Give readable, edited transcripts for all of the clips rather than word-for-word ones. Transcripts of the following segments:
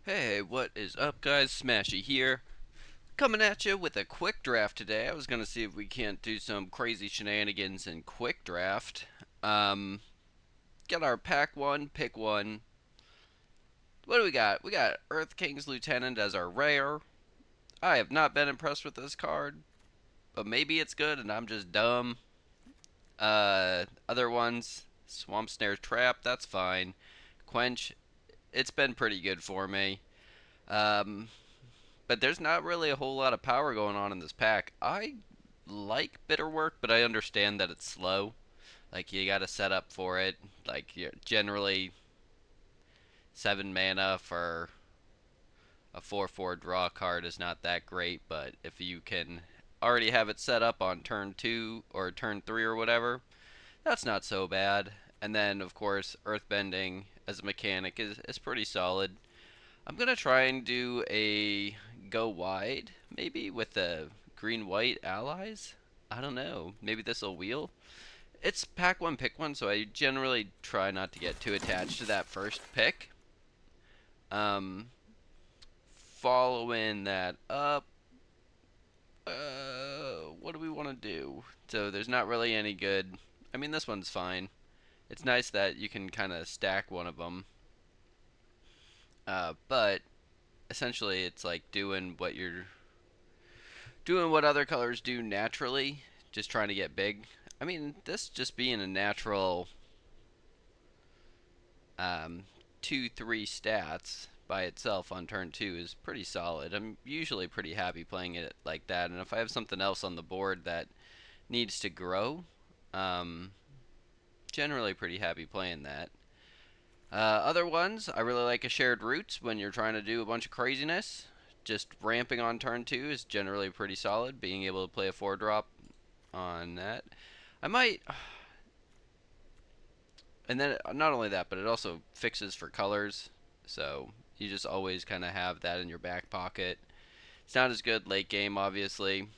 Hey, what is up, guys? Smashy here, coming at you with a quick draft today. I was gonna see if we can't do some crazy shenanigans in quick draft. Um, get our pack one, pick one. What do we got? We got Earth King's Lieutenant as our rare. I have not been impressed with this card, but maybe it's good and I'm just dumb. Other ones, Swamp Snare Trap, that's fine. Quench, it's been pretty good for me. Um, but there's not really a whole lot of power going on in this pack. I like Bitterwork, but I understand that it's slow. Like you got to set up for it. Like you're generally 7 mana for a 4/4 draw card is not that great, but if you can already have it set up on turn 2 or turn 3 or whatever, that's not so bad. And then of course Earthbending as a mechanic is pretty solid. I'm gonna try and do a go wide, maybe with the green white allies. I don't know. Maybe this will wheel. It's pack one, pick one, so I generally try not to get too attached to that first pick. Um, Following that up, what do we want to do? So there's not really any good. I mean, this one's fine. It's nice that you can kind of stack one of them, but essentially it's like doing what other colors do naturally, just trying to get big. I mean, this just being a natural um, 2-3 stats by itself on turn 2 is pretty solid. I'm usually pretty happy playing it like that, and if I have something else on the board that needs to grow, um, generally pretty happy playing that. Other ones, I really like a shared roots when you're trying to do a bunch of craziness. Just ramping on turn 2 is generally pretty solid. Being able to play a 4 drop on that. I might, and then not only that, but it also fixes for colors, so you just always kind of have that in your back pocket. It's not as good late game, obviously.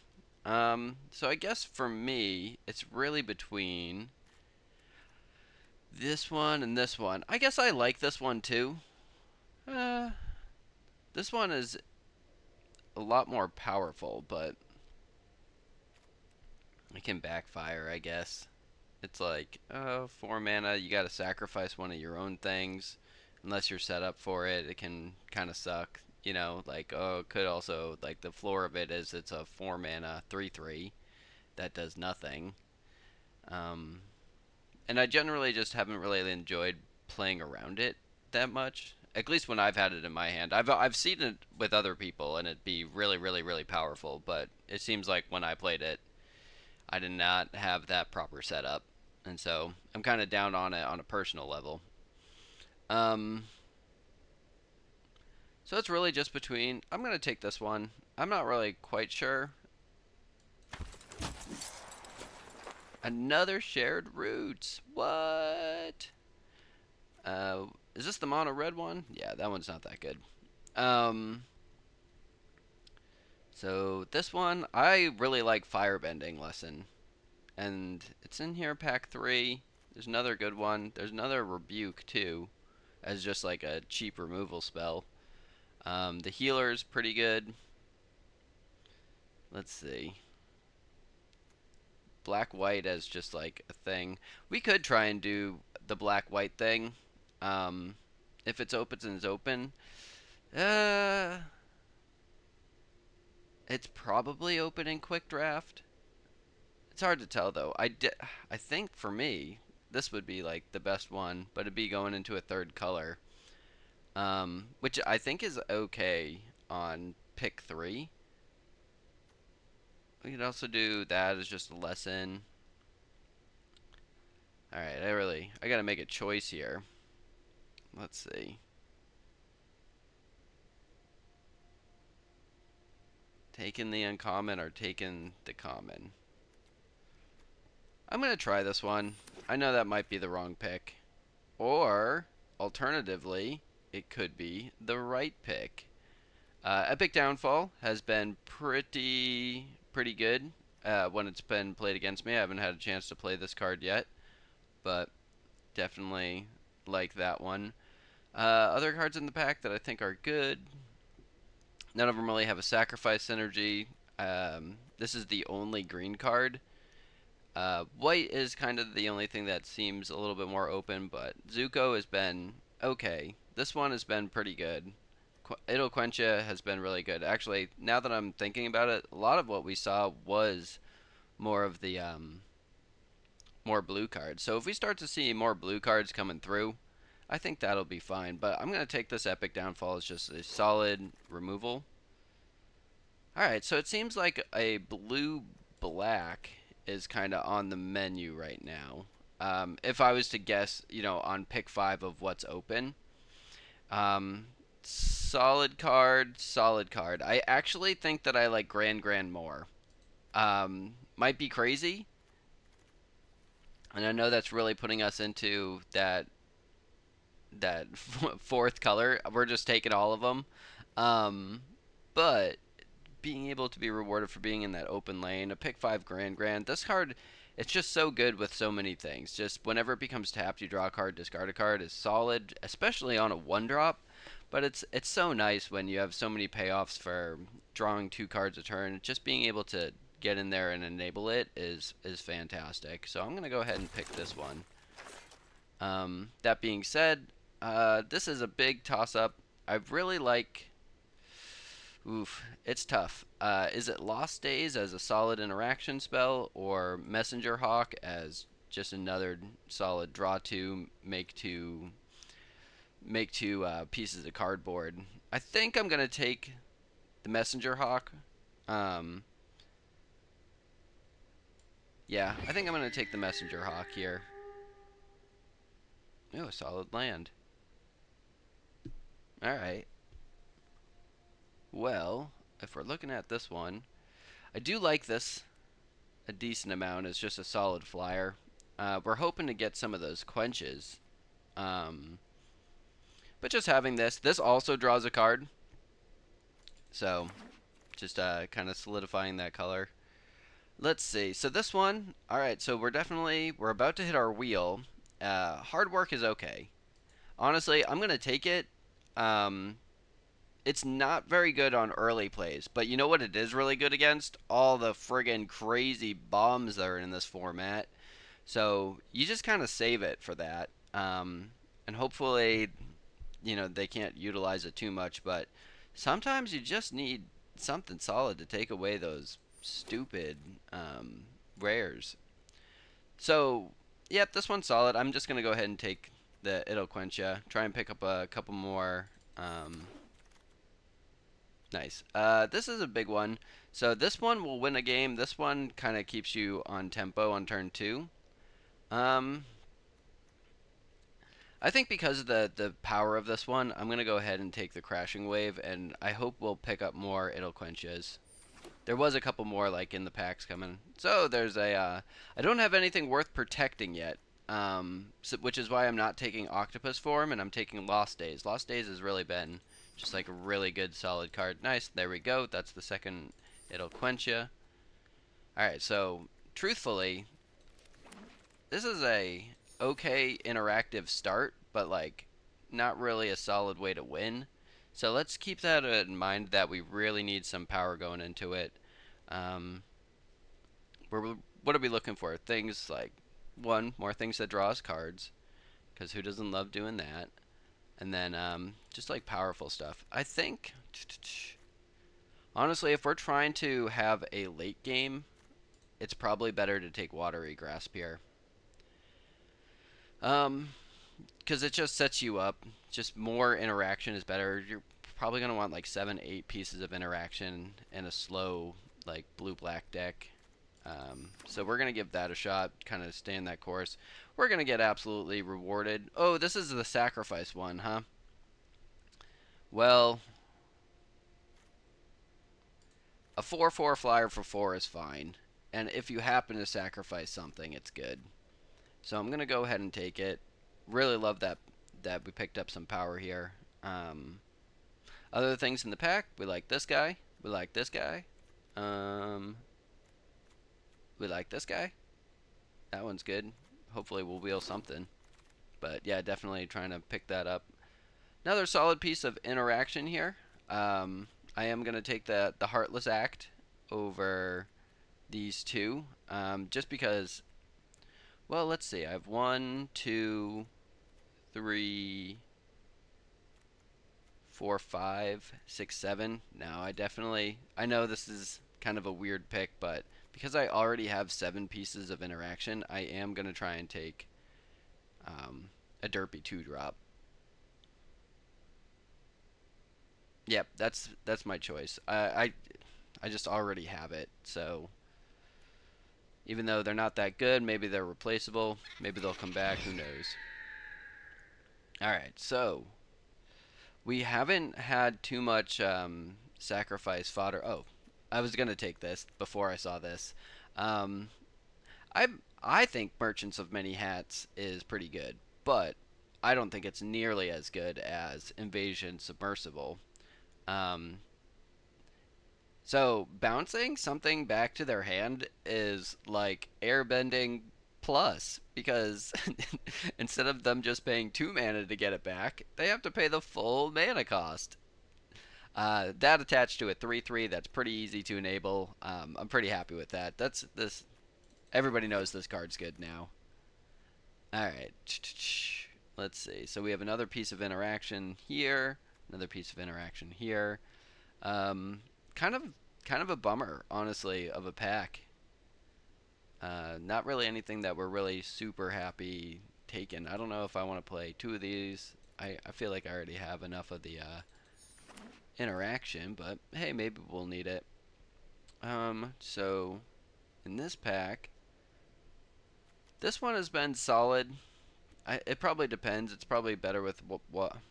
So I guess for me, it's really between this one and this one. I guess I like this one too. Uh, this one is a lot more powerful, but it can backfire, I guess. It's like, 4 mana, you gotta sacrifice one of your own things. Unless you're set up for it, it can kind of suck. You know, like, oh, it could also, like, the floor of it is it's a 4 mana 3/3 that does nothing. Um, and I generally just haven't really enjoyed playing around it that much. At least when I've had it in my hand, I've seen it with other people and it be really, really, really powerful. But it seems like when I played it, I did not have that proper setup, and so I'm kind of down on it on a personal level. Um, so it's really just between. I'm gonna take this one. I'm not really quite sure. Another shared roots. What? Is this the mono red one? Yeah, that one's not that good. Um, so this one, I really like Firebending Lesson, and it's in here pack 3. There's another good one. There's another Rebuke too, as just like a cheap removal spell. The healer's pretty good. Let's see. Black white as just like a thing. We could try and do the black white thing. Um, if it's open, it's open. Uh, it's probably open in quick draft. It's hard to tell though. I think for me, this would be like the best one, but it'd be going into a third color. Which I think is okay on pick 3. We could also do that as just a lesson. All right, I gotta make a choice here. Let's see. Taking the uncommon or taking the common? I'm gonna try this one. I know that might be the wrong pick. Or, alternatively, it could be the right pick. Epic Downfall has been pretty good when it's been played against me. I haven't had a chance to play this card yet, but definitely like that one. Other cards in the pack that I think are good. None of them really have a sacrifice synergy. This is the only green card. White is kind of the only thing that seems a little bit more open, but Zuko has been okay. This one has been pretty good. Idle Quencha has been really good. Actually, now that I'm thinking about it, a lot of what we saw was more of the more blue cards. So if we start to see more blue cards coming through, I think that'll be fine. But I'm gonna take this Epic Downfall as just a solid removal. All right, so it seems like a blue black is kind of on the menu right now. If I was to guess, on pick five of what's open, um, solid card, solid card. I actually think that I like Grand more. Might be crazy, and I know that's really putting us into that fourth color. We're just taking all of them, but being able to be rewarded for being in that open lane, a pick five grand. This card, it's just so good with so many things. Just whenever it becomes tapped, you draw a card, discard a card is solid, especially on a one drop. But it's so nice when you have so many payoffs for drawing two cards a turn. Just being able to get in there and enable it is fantastic. So I'm gonna go ahead and pick this one. That being said, this is a big toss up. I really like. Oof, it's tough. Is it Lost Days as a solid interaction spell, or Messenger Hawk as just another solid draw two, make two pieces of cardboard? I think I'm gonna take the Messenger Hawk. Um, yeah, I think I'm gonna take the Messenger Hawk here. Oh, a solid land. All right. Well, if we're looking at this one, I do like this a decent amount. It's just a solid flyer. We're hoping to get some of those quenches. Um, but just having this also draws a card. So just kind of solidifying that color. Let's see. So this one, all right. So we're about to hit our wheel. Hard work is okay. Honestly, I'm gonna take it. Um, it's not very good on early plays, but you know what it is really good against? All the friggin' crazy bombs that are in this format. So you just kind of save it for that, and hopefully, they can't utilize it too much. But sometimes you just need something solid to take away those stupid rares. So, yep, this one's solid. I'm just gonna go ahead and take the It'll Quench Ya. Try and pick up a couple more. Nice. This is a big one. So this one will win a game. This one kind of keeps you on tempo on turn two. Um, I think because of the power of this one, I'm gonna go ahead and take the Crashing Wave, and I hope we'll pick up more It'll Quenches. There was a couple more like in the packs coming. So there's a. I don't have anything worth protecting yet, which is why I'm not taking Octopus Form and I'm taking Lost Days. Lost Days has really been just like a really good solid card. Nice, there we go. That's the second. It'll quench you. All right, so truthfully, this is a okay interactive start, but like not really a solid way to win. So let's keep that in mind that we really need some power going into it. Um, what are we looking for? Things like one, more things that draw us cards, because who doesn't love doing that? And then just like powerful stuff. I think honestly, if we're trying to have a late game, it's probably better to take Watery Grasp here. Um, because it just sets you up. Just more interaction is better. You're probably gonna want like 7, 8 pieces of interaction in a slow like blue black deck. So we're gonna give that a shot. Kind of stay in that course. We're gonna get absolutely rewarded. Oh, this is the sacrifice one, huh? Well, a 4/4 flyer for 4 is fine, and if you happen to sacrifice something, it's good. So I'm gonna go ahead and take it. Really love that we picked up some power here. Other things in the pack, we like this guy. We like this guy. Um, we like this guy. That one's good. Hopefully we'll wheel something. But yeah, definitely trying to pick that up. Another solid piece of interaction here. Um, I am going to take the Heartless Act over these two, just because. Well, let's see. I have one, two, three, four, five, six, seven. Now I know this is kind of a weird pick, but because I already have 7 pieces of interaction, I am going to try and take um, a derpy 2 drop. Yep, that's my choice. I just already have it, so even though they're not that good, maybe they're replaceable. Maybe they'll come back. Who knows? All right, so we haven't had too much sacrifice fodder. Oh, I was gonna take this before I saw this. Um, I I think Merchants of Many Hats is pretty good, but I don't think it's nearly as good as Invasion Submersible. Um, so bouncing something back to their hand is like airbending plus because instead of them just paying 2 mana to get it back, they have to pay the full mana cost. That attached to a 3/3, that's pretty easy to enable. I'm pretty happy with that. That's this. Everybody knows this card's good now. All right, let's see. So we have another piece of interaction here, another piece of interaction here. Um, kind of, kind of a bummer, honestly, of a pack. Not really anything that we're really super happy taking. I don't know if I want to play 2 of these. I feel like I already have enough of the interaction, but hey, maybe we'll need it. So in this pack, this one has been solid. It probably depends. It's probably better with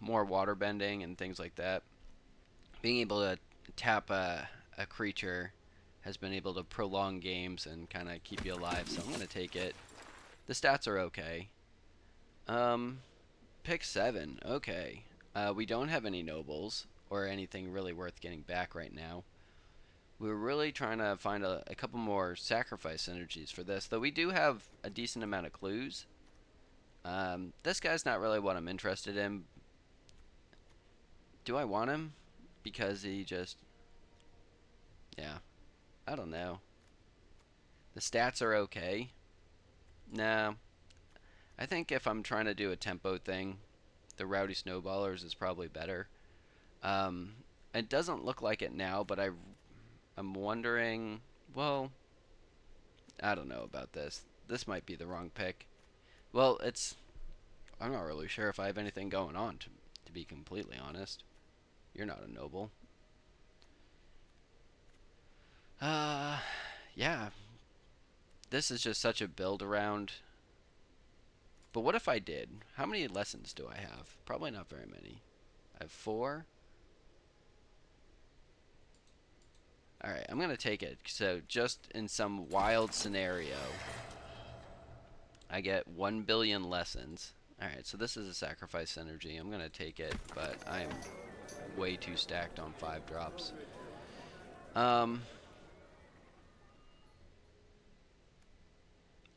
more water bending and things like that. Being able to tap a creature has been able to prolong games and kind of keep you alive, so I'm going to take it. The stats are okay. Um, Pick 7. Okay. We don't have any nobles or anything really worth getting back right now. We're really trying to find a couple more sacrifice energies for this, though we do have a decent amount of clues. This guy's not really what I'm interested in. Do I want him? Because he just, yeah, I don't know. The stats are okay. Nah, I think if I'm trying to do a tempo thing, the Rowdy Snowballers is probably better. Um, it doesn't look like it now, but I'm wondering. Well, I don't know about this. This might be the wrong pick. Well, it's. I'm not really sure if I have anything going on. To be completely honest, you're not a noble. Uh, yeah. This is just such a build around. But what if I did? How many lessons do I have? Probably not very many. I have 4. Alright, I'm going to take it. So, just in some wild scenario, I get 1 billion lessons. Alright, so this is a sacrifice energy. I'm going to take it, but I am way too stacked on 5 drops. Um,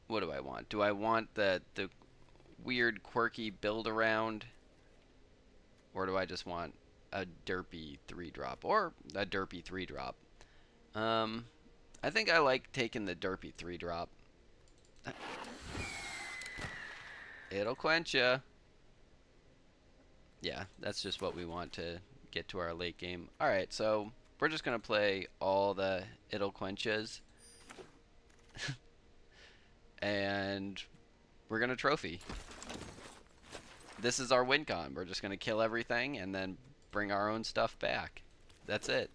what do I want? Do I want the weird, quirky build around? Or do I just want a derpy 3 drop? Or a derpy 3 drop? Um, I think I like taking the derpy 3 drop. It'll quench ya. Yeah, that's just what we want to get to our late game. Alright, so we're just going to play all the it'll quenches. And we're going to trophy. This is our win con. We're just going to kill everything and then bring our own stuff back. That's it.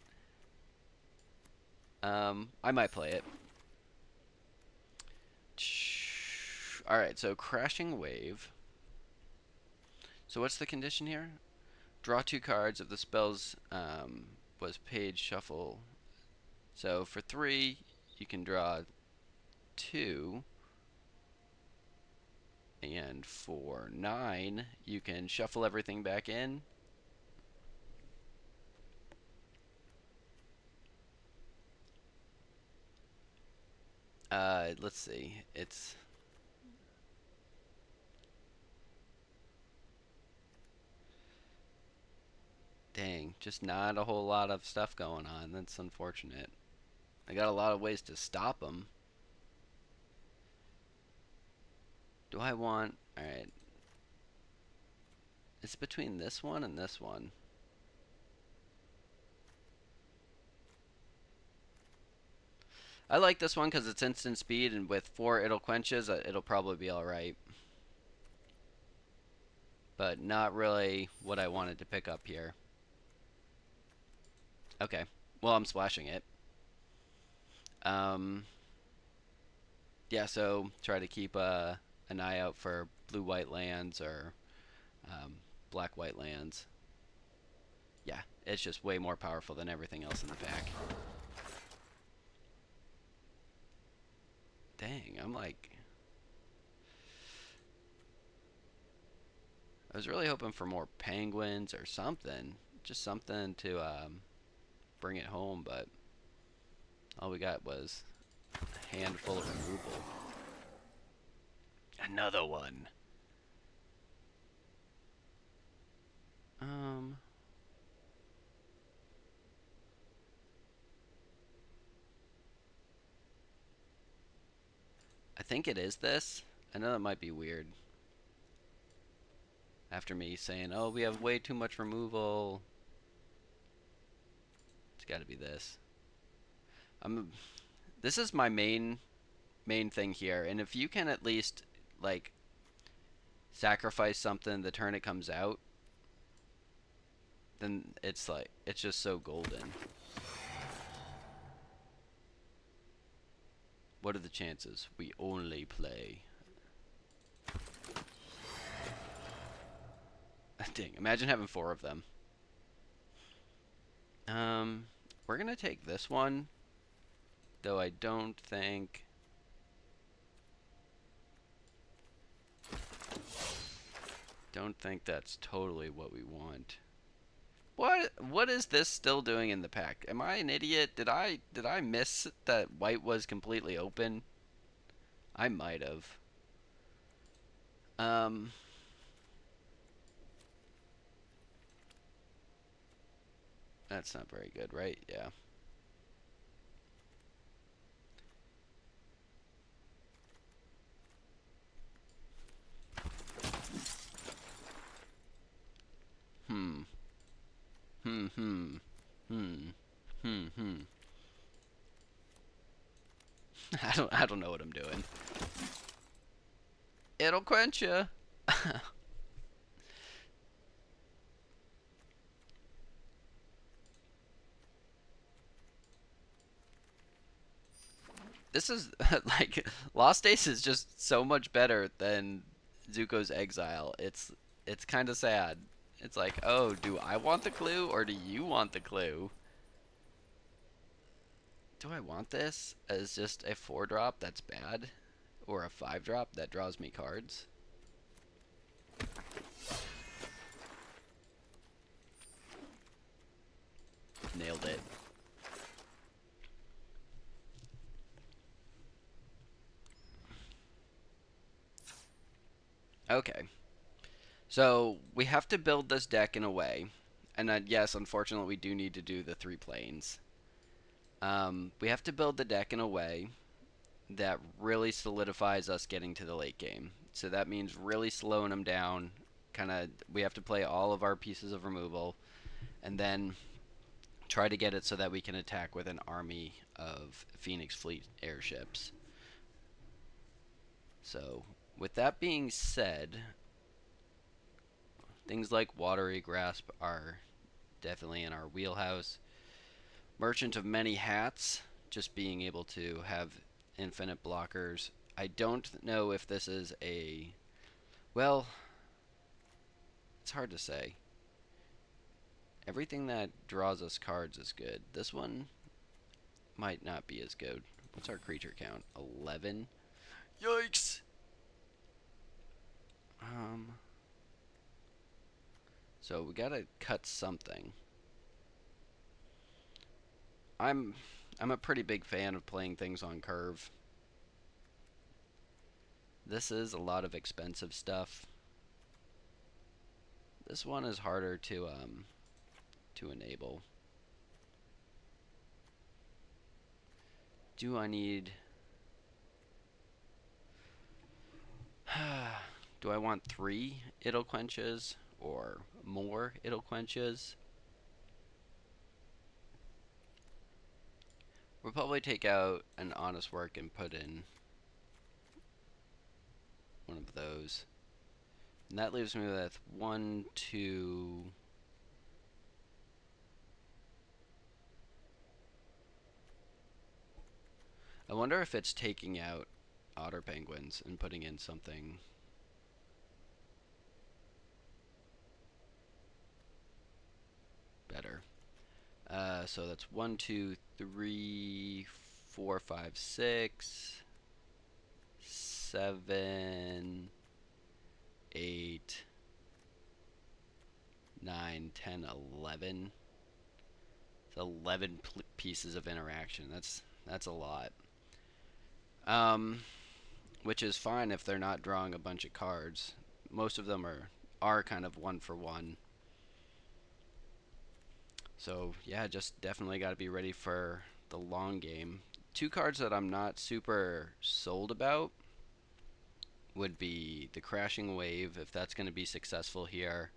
I might play it. Alright, so Crashing Wave. So what's the condition here? Draw 2 cards if the spell's was paid shuffle. So for 3, you can draw 2. And for 9, you can shuffle everything back in. Let's see. It's Dang, just not a whole lot of stuff going on. That's unfortunate. I got a lot of ways to stop them. Do I want... Alright. It's between this one and this one. I like this one because it's instant speed, and with 4 It'll Quenches, it'll probably be alright. But not really what I wanted to pick up here. Okay. Well, I'm splashing it. Yeah, so try to keep an eye out for blue-white lands or um, black-white lands. Yeah, it's just way more powerful than everything else in the pack. Dang, I'm like... I was really hoping for more penguins or something. Just something to bring it home, but all we got was a handful of removal. Another one. I think it is this. I know that might be weird. After me saying, oh, we have way too much removal. It's got to be this. This is my main thing here, and if you can at least like sacrifice something the turn it comes out, then it's like it's just so golden. What are the chances? We only play. Dang, imagine having 4 of them. We're gonna take this one, though I don't think... Don't think that's totally what we want. What is this still doing in the pack? Am I an idiot? Did I miss that white was completely open? I might have. That's not very good, right? Yeah. Hmm. Hmm. Hmm. Hmm. Hmm. Hmm. I don't know what I'm doing. It'll quench you. This is like Lost Ace is just so much better than Zuko's Exile. It's kind of sad. It's like, oh, do I want the clue or do you want the clue? Do I want this as just a 4-drop that's bad? Or a 5-drop that draws me cards? Nailed it. Okay. So, we have to build this deck in a way. And yes, unfortunately, we do need to do the 3 planes. We have to build the deck in a way that really solidifies us getting to the late game. So that means really slowing them down. We have to play all of our pieces of removal, and then try to get it so that we can attack with an army of Phoenix Fleet airships. So, with that being said, things like Watery Grasp are definitely in our wheelhouse. Merchant of Many Hats, just being able to have infinite blockers. I don't know if this is a... Well, it's hard to say. Everything that draws us cards is good. This one might not be as good. What's our creature count? 11? Yikes! So we gotta cut something. I'm a pretty big fan of playing things on curve. This is a lot of expensive stuff. This one is harder to to enable. Do I need... Do I want 3 idle quenches or more idle quenches? We'll probably take out an honest work and put in one of those. And that leaves me with 1, 2... I wonder if it's taking out otter penguins and putting in something better. So that's 1, 2, 3, 4, 5, 6, 7, 8, 9, 10, 11. It's 11 pieces of interaction. That's a lot. Which is fine if they're not drawing a bunch of cards. Most of them are kind of one for one. So yeah, just definitely got to be ready for the long game. 2 cards that I'm not super sold about would be the Crashing Wave, if that's going to be successful here,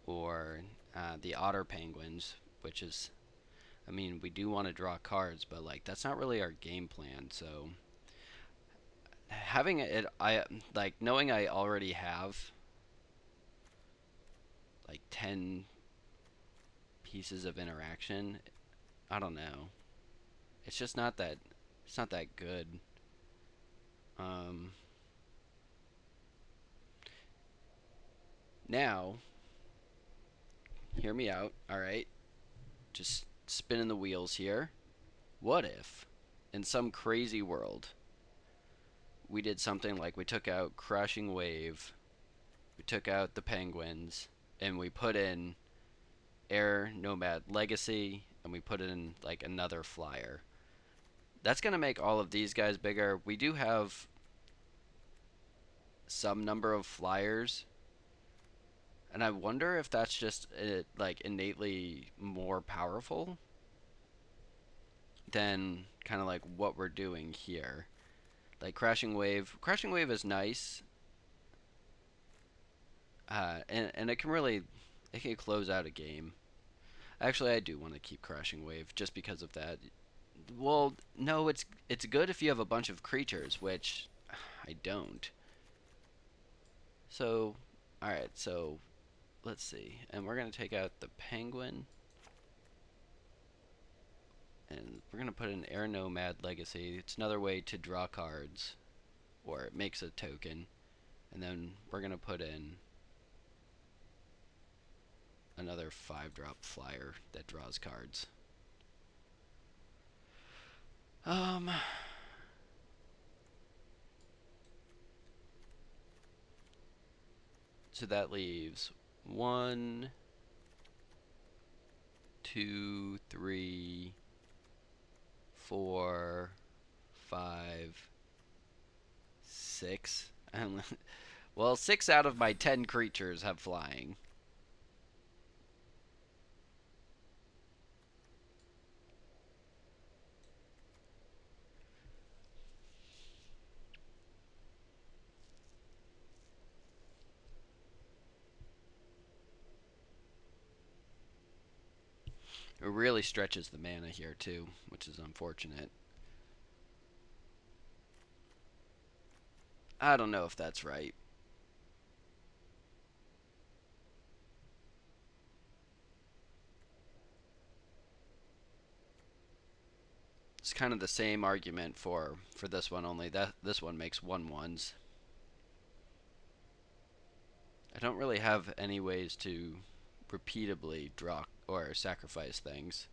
or the Otter Penguins, which is, I mean, we do want to draw cards, but like that's not really our game plan. So having it, I like knowing I already have like 10 pieces of interaction. I don't know. It's just not that. It's not that good. Um, Now, hear me out. All right, just spinning the wheels here. What if, in some crazy world, we did something like we took out Crashing Wave, we took out the Penguins, and we put in Air Nomad Legacy, and we put in like another flyer. That's going to make all of these guys bigger. We do have some number of flyers, and I wonder if that's just like innately more powerful than kind of like what we're doing here. Like Crashing Wave is nice, and it can really it can close out a game. Actually, I do want to keep Crashing Wave just because of that. Well, no, it's good if you have a bunch of creatures, which I don't. So, all right, so let's see, and we're gonna take out the Penguin, and we're gonna put in Air Nomad Legacy. It's another way to draw cards, or it makes a token, and then we're gonna put in another 5-drop flyer that draws cards. Um, so that leaves 1, 2, 3, 4, 5, 6. Well, 6 out of my 10 creatures have flying. It really stretches the mana here too, which is unfortunate. I don't know if that's right. It's kind of the same argument for this one, only that this one makes 1/1s. I don't really have any ways to repeatably draw or sacrifice things.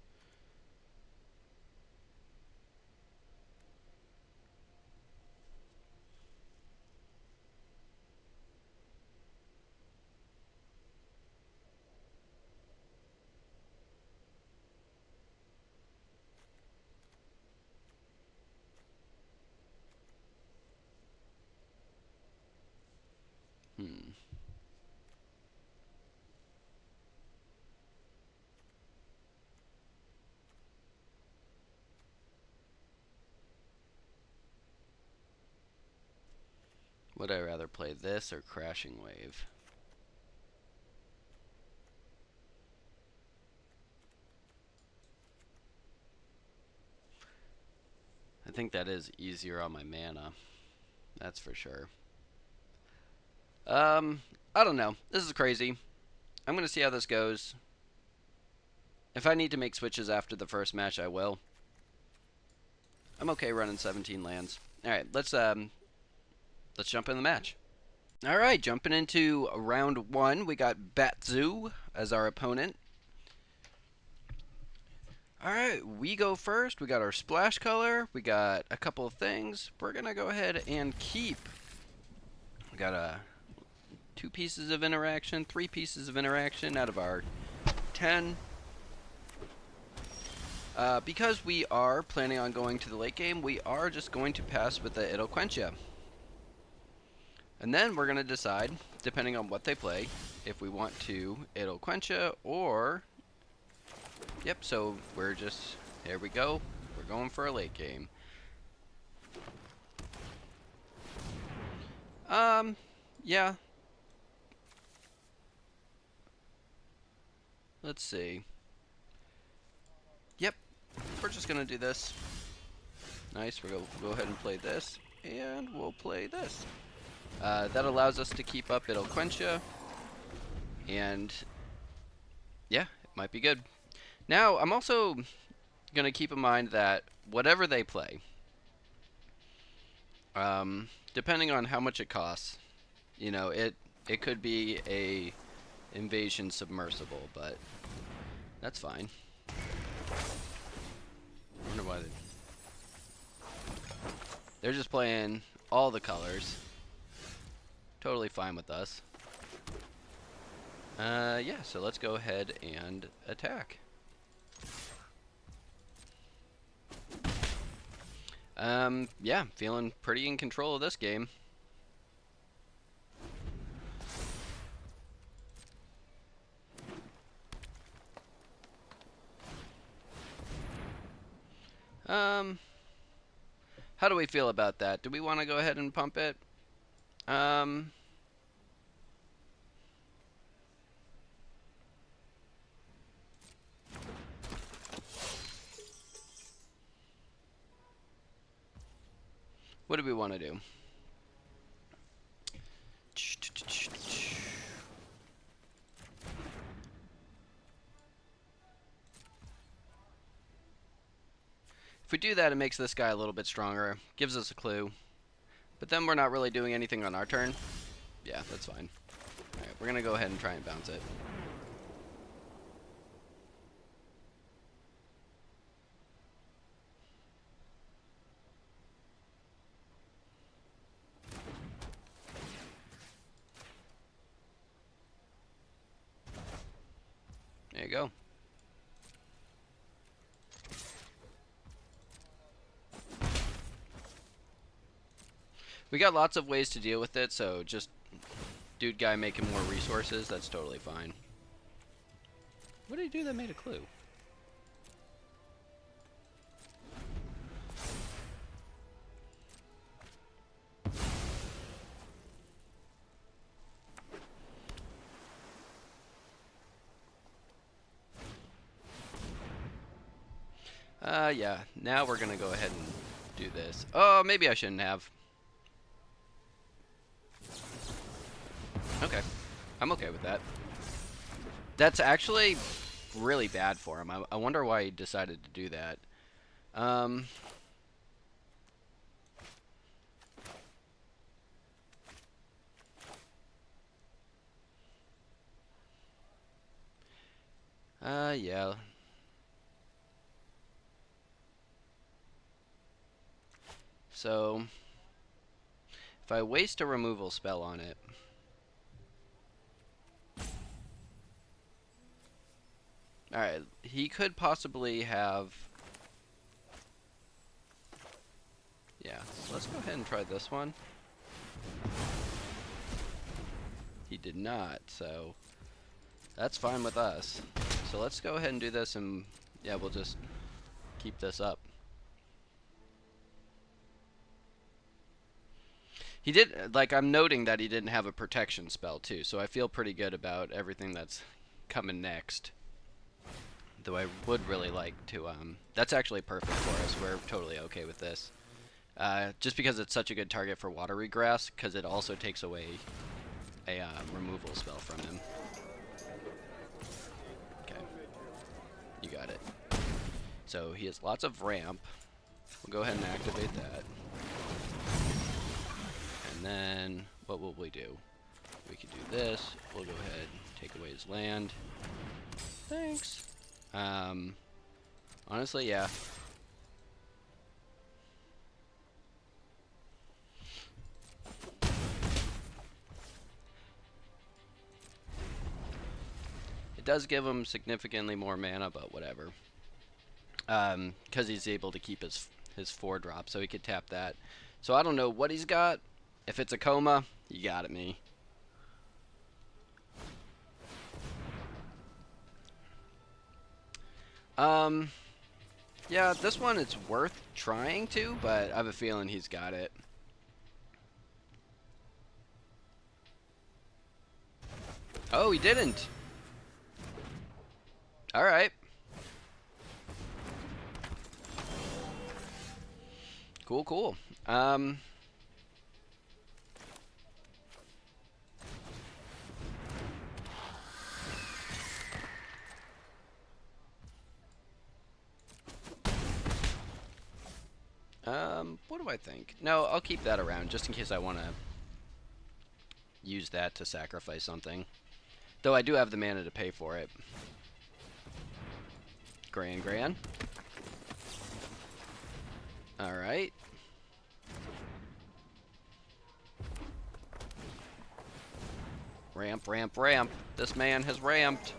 Hmm. Would I rather play this or Crashing Wave? I think that is easier on my mana. That's for sure. I don't know. This is crazy. I'm going to see how this goes. If I need to make switches after the first match, I will. I'm okay running 17 lands. All right, let's jump in the match. All right, jumping into round 1, we got Batzu as our opponent. All right, we go first. We got our splash color. We got a couple of things. We're gonna go ahead and keep. We got 2 pieces of interaction, 3 pieces of interaction out of our 10. Because we are planning on going to the late game, we are just going to pass with the It'll Quench Ya. And then we're going to decide, depending on what they play, if we want to It'll Quench Ya or... Yep, so we're just... Here we go. We're going for a late game. Yeah. Let's see. Yep, we're just going to do this. Nice, we're going to go ahead and play this, and we'll play this. That allows us to keep up It'll Quench Ya, and yeah, it might be good. Now, I'm also going to keep in mind that whatever they play, depending on how much it costs, you know, it could be a invasion submersible, but that's fine. I wonder why they're just playing all the colors. Totally fine with us. Yeah, so let's go ahead and attack. Yeah, feeling pretty in control of this game. How do we feel about that? Do we want to go ahead and pump it? What do we want to do? If we do that, it makes this guy a little bit stronger. Gives us a clue. But then we're not really doing anything on our turn. Yeah, that's fine. Alright, we're going to go ahead and try and bounce it. There you go. We got lots of ways to deal with it, so just dude guy making more resources, that's totally fine. What did he do that made a clue? Yeah, now we're gonna go ahead and do this. Oh, maybe I shouldn't have. Okay. I'm okay with that. That's actually really bad for him. I wonder why he decided to do that. Yeah. So, if I waste a removal spell on it... Alright, he could possibly have... Yeah, so let's go ahead and try this one. He did not, so that's fine with us. So let's go ahead and do this, and yeah, we'll just keep this up. He did, like, I'm noting that he didn't have a protection spell too, so I feel pretty good about everything that's coming next. Though I would really like to, that's actually perfect for us. We're totally okay with this. Just because it's such a good target for Watery Grass, because it also takes away a removal spell from him. Okay, you got it. So he has lots of ramp. We'll go ahead and activate that. And then, what will we do? We could do this. We'll go ahead and take away his land. Thanks. Honestly, yeah. It does give him significantly more mana, but whatever. Because he's able to keep his 4-drop, so he could tap that. So I don't know what he's got. If it's a coma, you got it, me. Yeah, this one it's worth trying to, but I have a feeling he's got it. Oh, he didn't. All right. Cool, cool. What do I think? No, I'll keep that around just in case I want to use that to sacrifice something. Though I do have the mana to pay for it. Gran. Alright. Ramp. This man has ramped.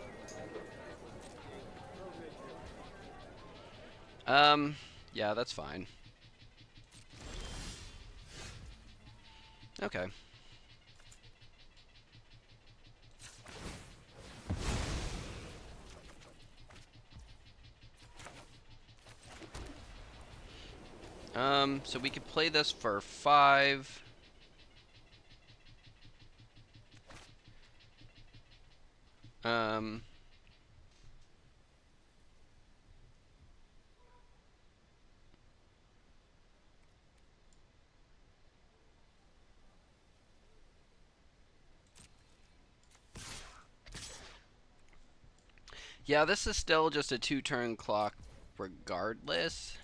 Yeah, that's fine. Okay. So we could play this for 5. Yeah, this is still just a 2-turn clock regardless.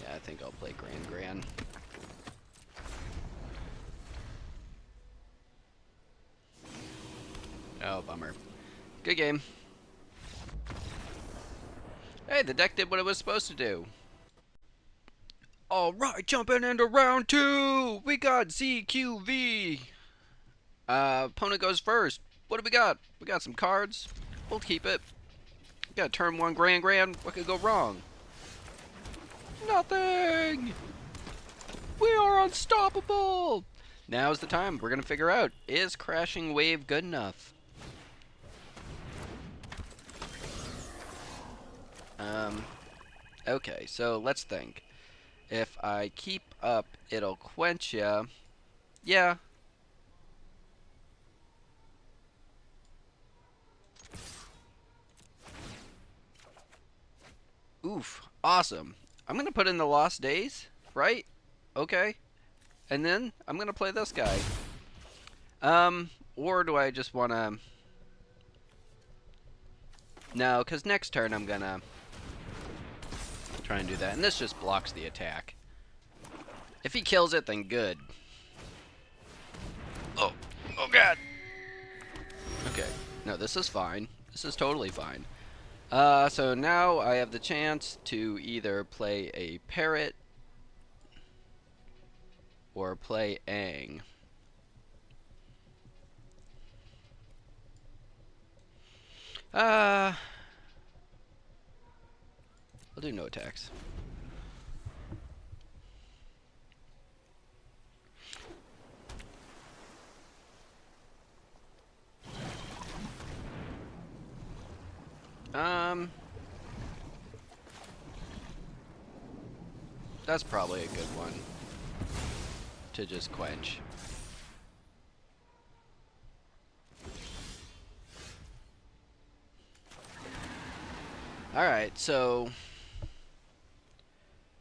Yeah, I think I'll play Gran. Oh, bummer. Good game. Hey, the deck did what it was supposed to do. Alright, jumping into round 2! We got ZQV! Opponent goes first. What do we got? We got some cards. We'll keep it. We got turn 1 Gran. What could go wrong? Nothing! We are unstoppable! Now's the time. We're gonna figure out, is Crashing Wave good enough? Okay, so let's think. If I keep up, it'll quench ya. Yeah. Oof. Awesome. I'm gonna put in the Lost Days, right? Okay. And then I'm gonna play this guy. Or do I just wanna... No, because next turn I'm gonna try and do that. And this just blocks the attack. If he kills it, then good. Oh god. Okay. No, this is fine. This is totally fine. So now I have the chance to either play a Parrot or play Aang. I'll do no attacks. That's probably a good one to just quench. Alright, so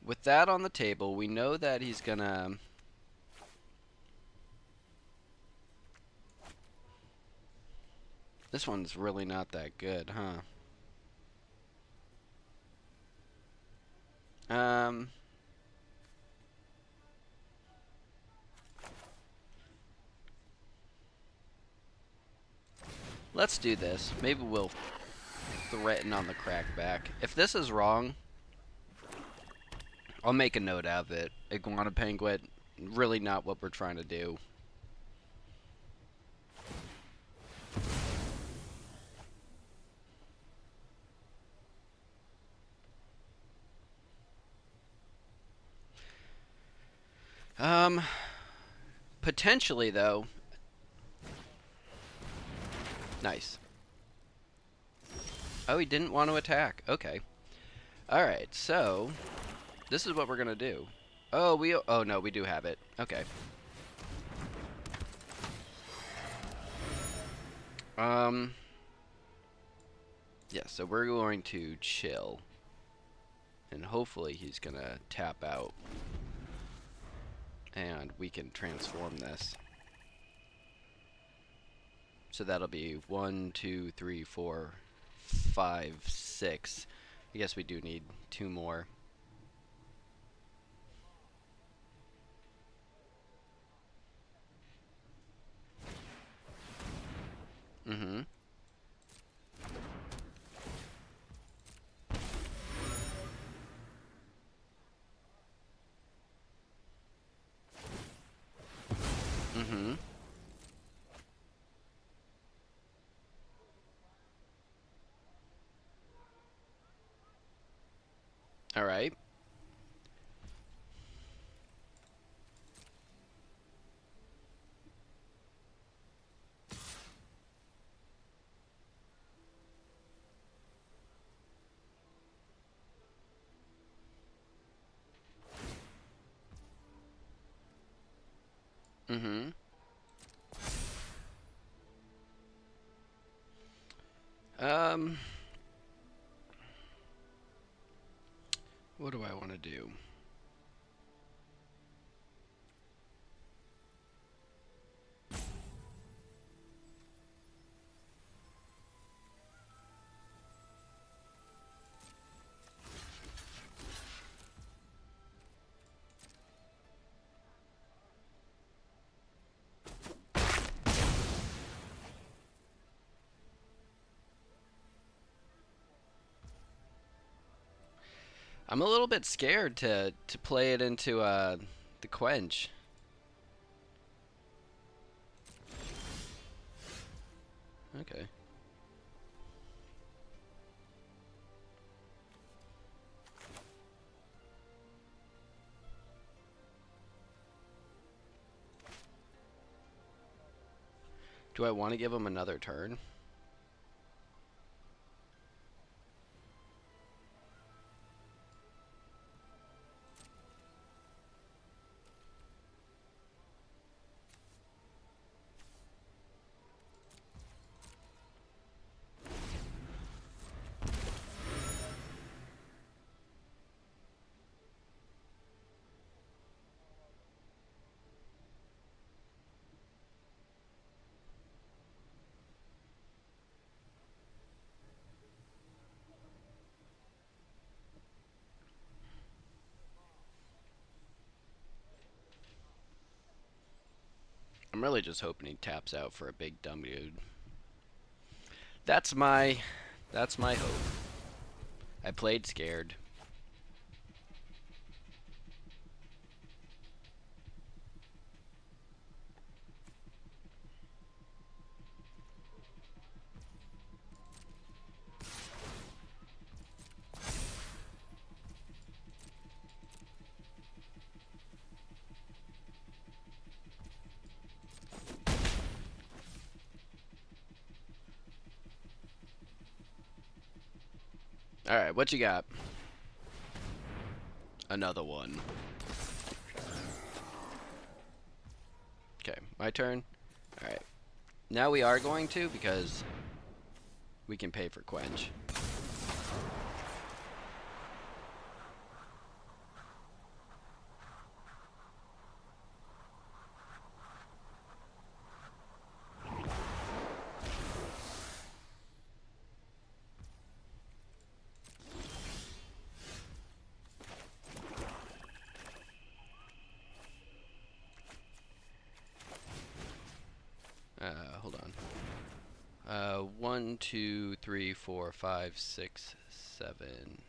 with that on the table, we know that he's gonna... This one's really not that good, huh? Um... Let's do this. Maybe we'll threaten on the crackback. If this is wrong, I'll make a note of it. Iguana Penguin, really not what we're trying to do. Um, Potentially, though. Nice. Oh, he didn't want to attack. Okay. Alright, so this is what we're gonna do. Oh, oh no, we do have it. Okay. Yeah, so we're going to chill. And hopefully he's gonna tap out. And we can transform this. So that'll be 1, 2, 3, 4, 5, 6. I guess we do need 2 more. Mm-hmm. Mm-hmm. Alright. Mm-hmm. Um... What do I want to do? I'm a little bit scared to play it into the quench. Okay. Do I want to give him another turn? I'm really just hoping he taps out for a big dumb dude. That's my hope. I played scared. All right, what you got? another one. Okay, my turn. Alright. Now we are going to, because we can pay for Quench. Hold on. 1, 2, 3, 4, 5, 6, 7,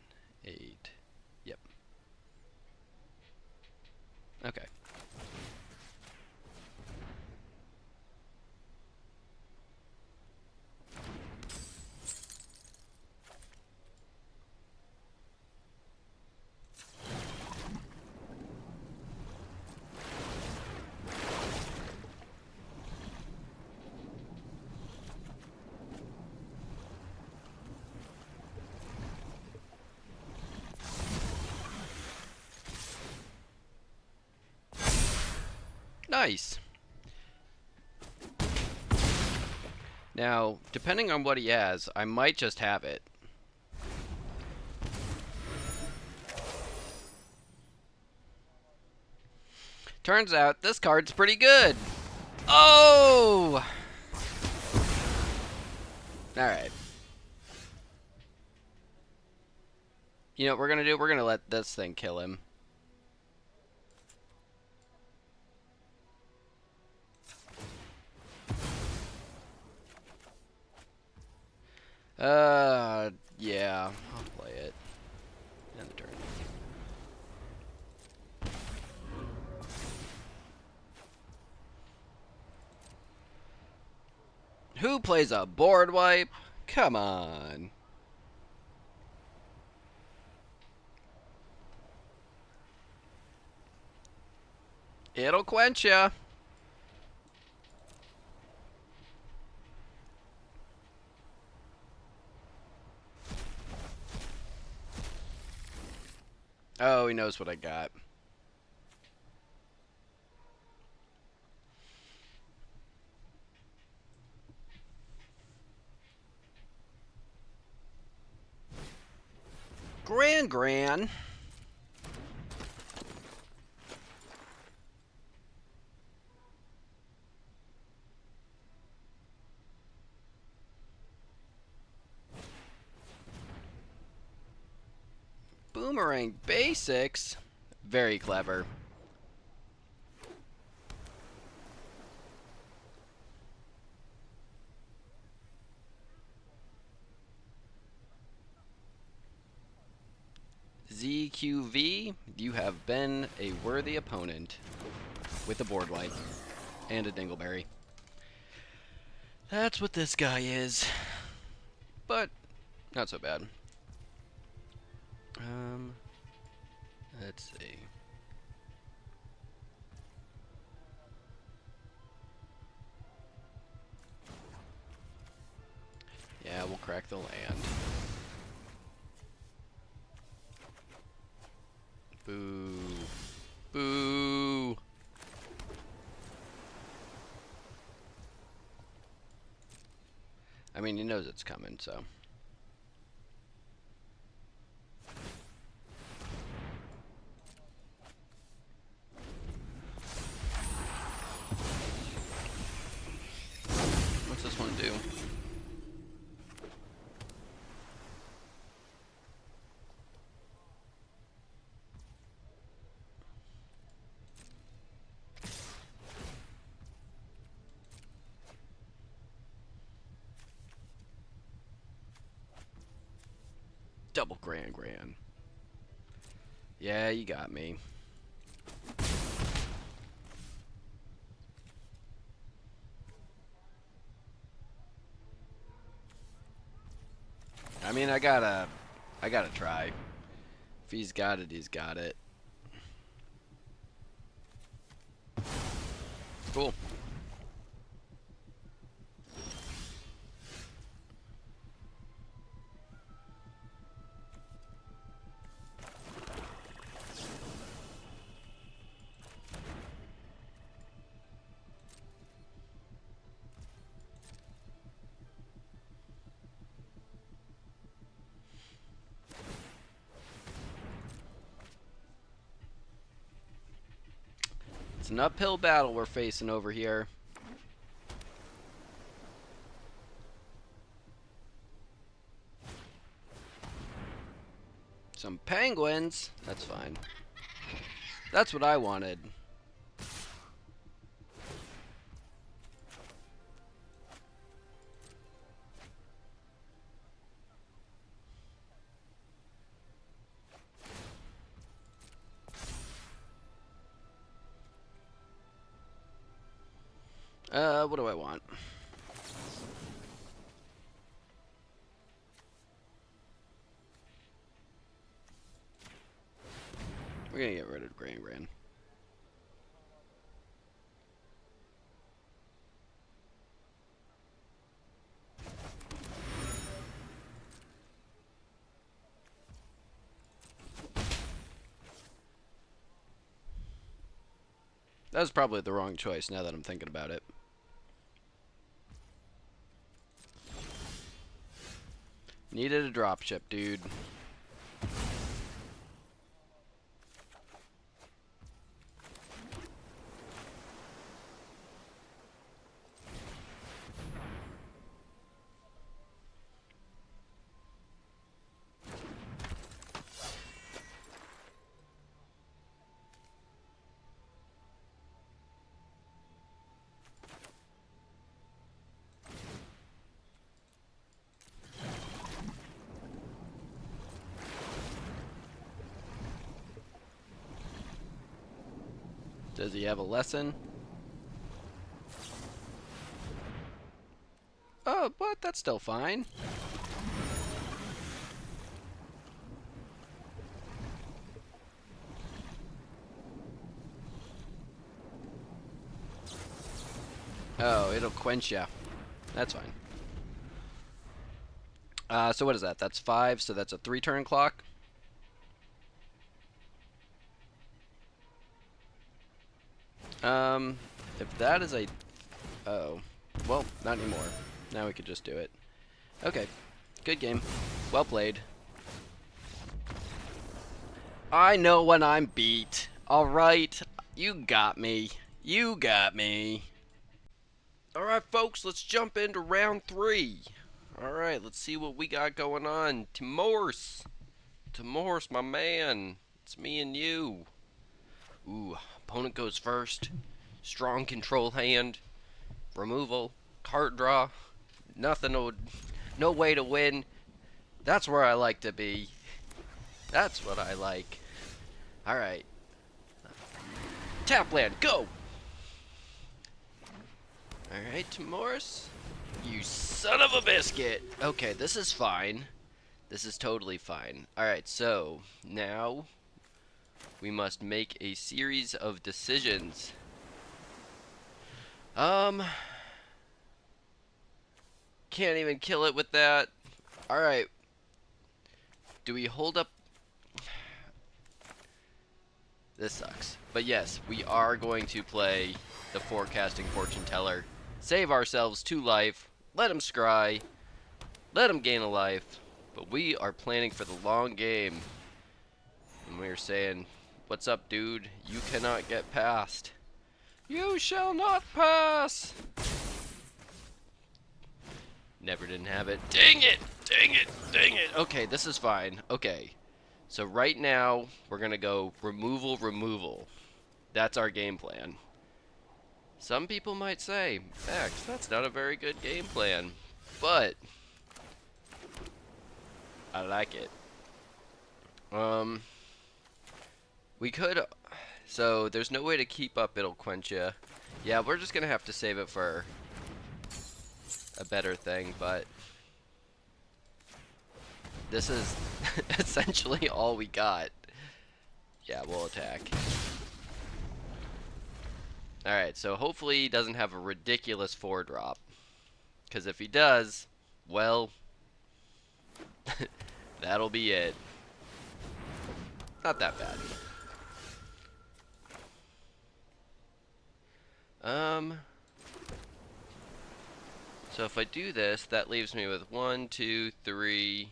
8. Yep. Okay. Nice. Now, depending on what he has, I might just have it. Turns out this card's pretty good. Oh! Alright. You know what we're gonna do? We're gonna let this thing kill him. Yeah. I'll play it. End the turn. Who plays a board wipe? Come on. It'll quench ya. Oh, he knows what I got. Gran. Boomerang basics. Very clever. ZQV, you have been a worthy opponent with a board wipe and a dingleberry. That's what this guy is. But not so bad. Let's see. Yeah, we'll crack the land. Boo. Boo. I mean, he knows it's coming, so. What's this one do? Double Gran. Yeah, you got me. I mean, I gotta try. If he's got it, he's got it. Cool. It's an uphill battle we're facing over here. Some penguins? That's fine. That's what I wanted. What do I want? We're gonna get rid of Gran. That was probably the wrong choice now that I'm thinking about it. Needed a dropship, dude. Does he have a lesson? Oh, but that's still fine. Oh, it'll quench ya. That's fine. So what is that? That's 5, so that's a 3-turn clock. If that is a... Oh. Well, not anymore. Now we could just do it. Okay. Good game. Well played. I know when I'm beat. Alright. You got me. You got me. Alright, folks. Let's jump into round 3. Alright, let's see what we got going on. Timorce. Timorce, my man. It's me and you. Ooh, opponent goes first. Strong control hand. Removal. Card draw. Nothing. No way to win. That's where I like to be. That's what I like. Alright. Tap land, go! Alright, Timorce. You son of a biscuit! Okay, this is fine. This is totally fine. Alright, so now we must make a series of decisions. Can't even kill it with that. Alright. Do we hold up? This sucks. But yes, we are going to play the Forecasting Fortune Teller. Save ourselves 2 life. Let him scry. Let him gain a life. But we are planning for the long game. And we're saying, what's up, dude? You cannot get past. You shall not pass! Never didn't have it. Dang it! Dang it! Dang it! Okay, this is fine. Okay. So right now, we're going to go removal. That's our game plan. Some people might say, Max, that's not a very good game plan. But I like it. We could... So, there's no way to keep up It'll Quench Ya. Yeah, we're just going to have to save it for a better thing, but... This is essentially all we got. Yeah, we'll attack. Alright, so hopefully he doesn't have a ridiculous 4-drop. Because if he does, well... that'll be it. Not that bad. So if I do this, that leaves me with 1, 2, 3,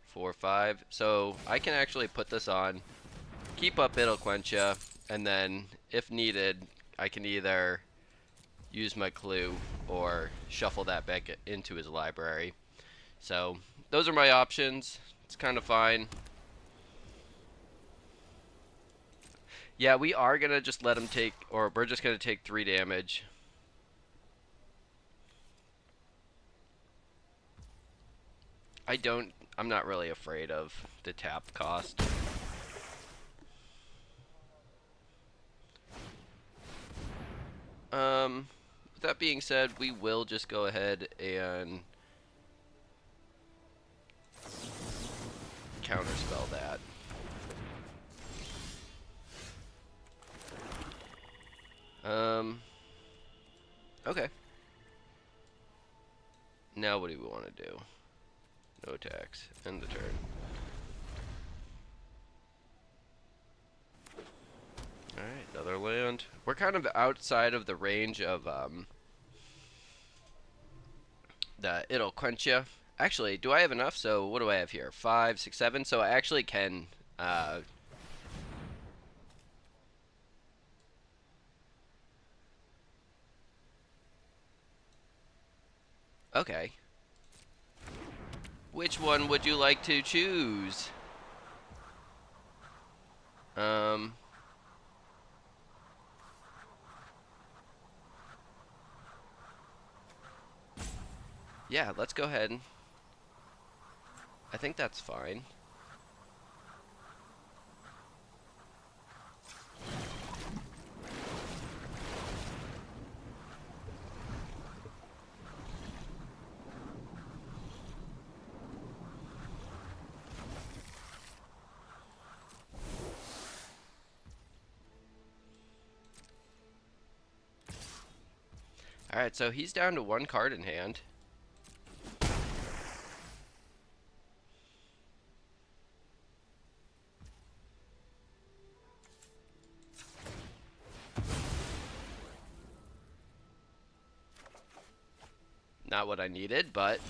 4, 5. So I can actually put this on, keep up It'll Quench Ya, and then if needed, I can either use my clue or shuffle that back into his library. So those are my options. It's kind of fine. Yeah, we are gonna just let him take, or we're just gonna take 3 damage. I'm not really afraid of the tap cost. With that being said, we will just go ahead and counterspell that. Okay. Now what do we want to do? No attacks. End the turn. Alright, another land. We're kind of outside of the range of, the it'll quench you. Actually, do I have enough? So what do I have here? 5, 6, 7. So I actually can, okay. Which one would you like to choose? Um, yeah, let's go ahead. I think that's fine. Alright, so he's down to 1 card in hand. Not what I needed, but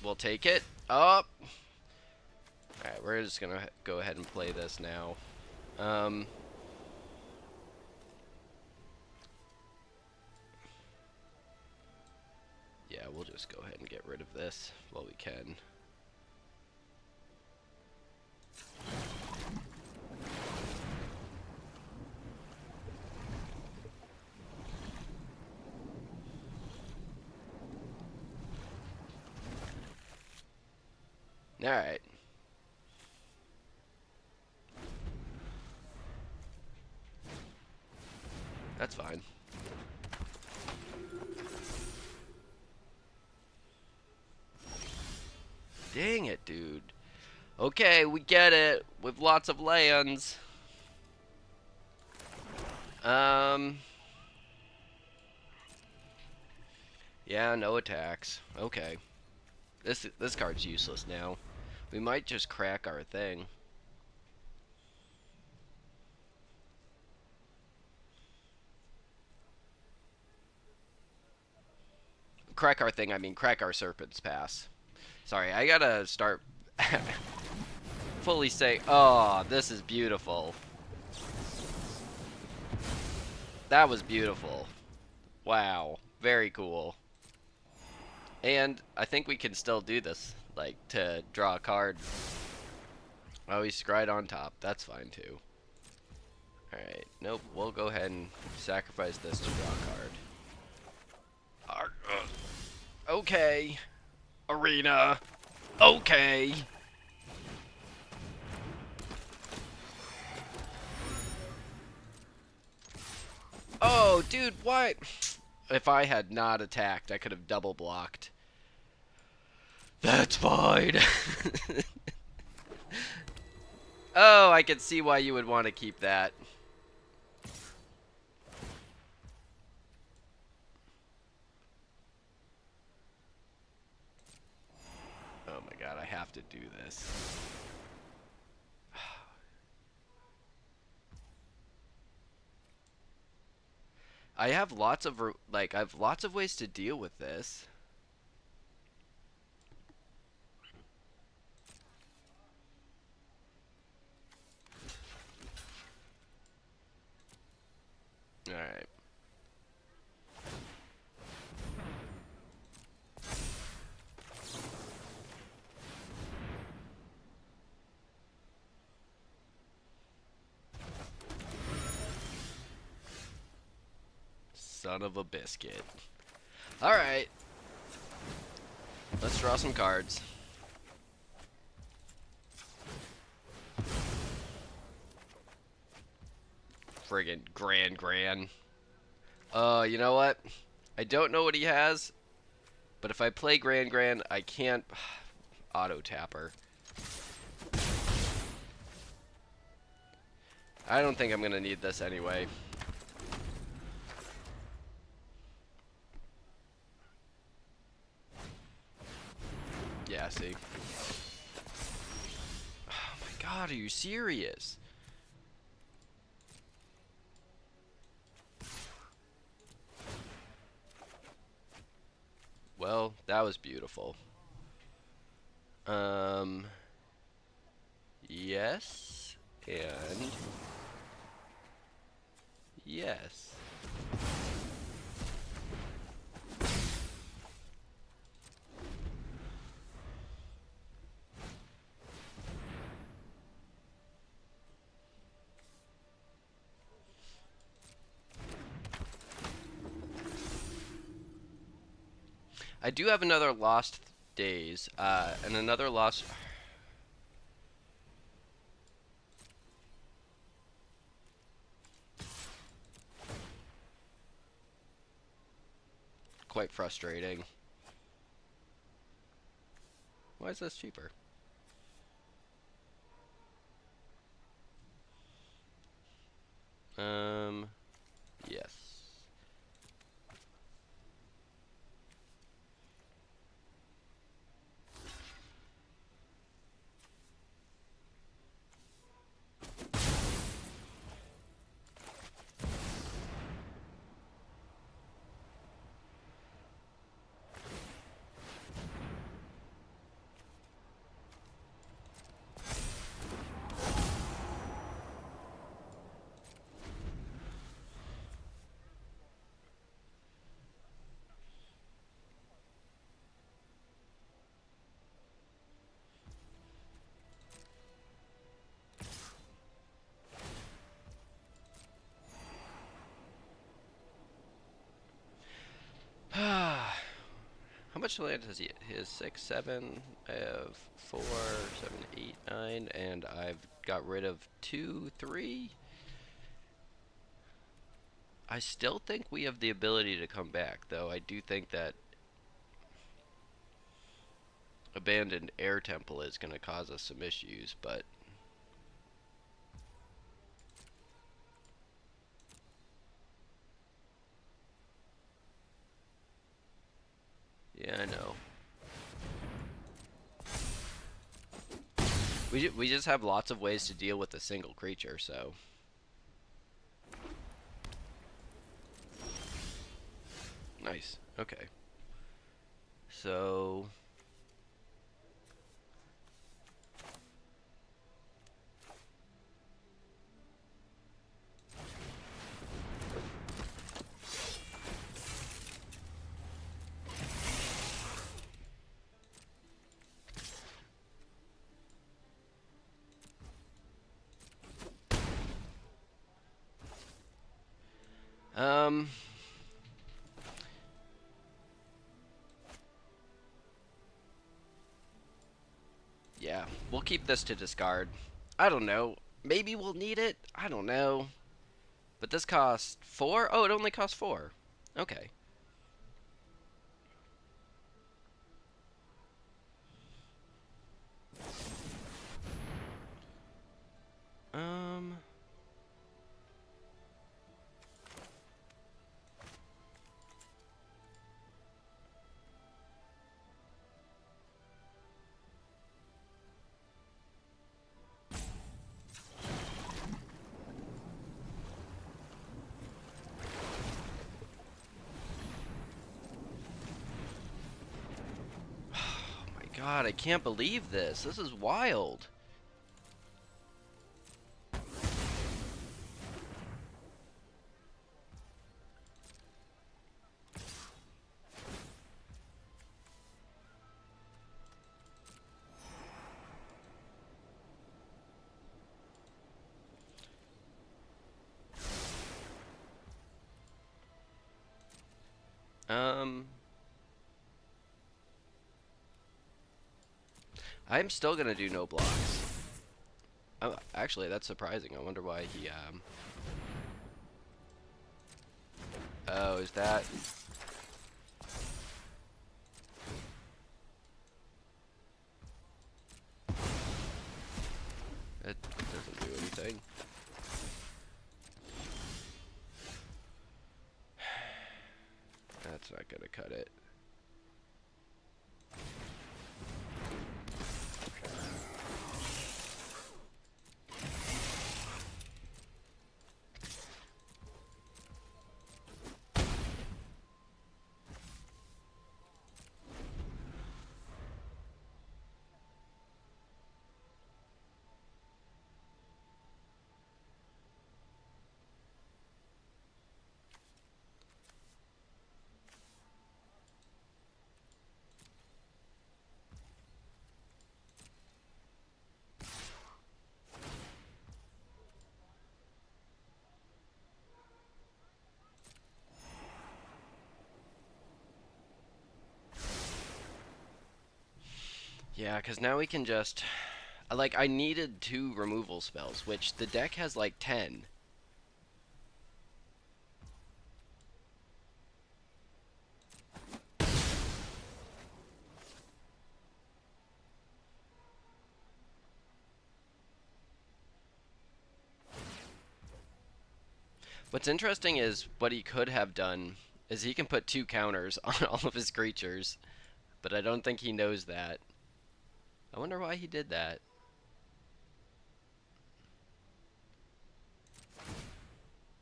we'll take it. Oh! Alright, we're just gonna go ahead and play this now. Yeah, we'll just go ahead and get rid of this while we can. Alright. That's fine. Dang it, dude. Okay, we get it. With lots of lands. Yeah, no attacks. Okay. This card's useless now. We might just crack our thing. Crack our thing, I mean crack our Serpent's Pass. Sorry, I gotta start fully say, oh, this is beautiful. That was beautiful. Wow. Very cool. And I think we can still do this, like, to draw a card. Oh, he's scryed on top. That's fine, too. Alright, nope. We'll go ahead and sacrifice this to draw a card. Okay. Arena. Okay. Oh, dude, what? If I had not attacked, I could have double blocked. That's fine. Oh, I can see why you would want to keep that. Oh my god, I have to do this. I have lots of I have lots of ways to deal with this. son of a biscuit. Alright. Let's draw some cards. Friggin' Gran. You know what? I don't know what he has, but if I play Gran, I can't auto tapper. I don't think I'm gonna need this anyway. Yeah, see. Oh my god, are you serious? Well, that was beautiful. Yes, and yes. I do have another Lost Days, and another Lost... Quite frustrating. Why is this cheaper? Yes. How much land has he? He has 6, 7. I have 4, 7, 8, 9, and I've got rid of 2, 3. I still think we have the ability to come back, though. I do think that Abandoned Air Temple is going to cause us some issues, but yeah, I know. We just have lots of ways to deal with a single creature, so. Nice. Okay. So. Um. Yeah, we'll keep this to discard. I don't know. Maybe we'll need it. I don't know. But this costs 4? Oh, it only costs 4. Okay. Um. Oh my god, I can't believe this. This is wild. Um, I'm still gonna do no blocks. Oh, actually, that's surprising. I wonder why he, Oh, is that... It doesn't do anything. That's not gonna cut it. Yeah, because now we can just... Like, I needed 2 removal spells, which the deck has like 10. What's interesting is what he could have done is he can put 2 counters on all of his creatures, but I don't think he knows that. I wonder why he did that.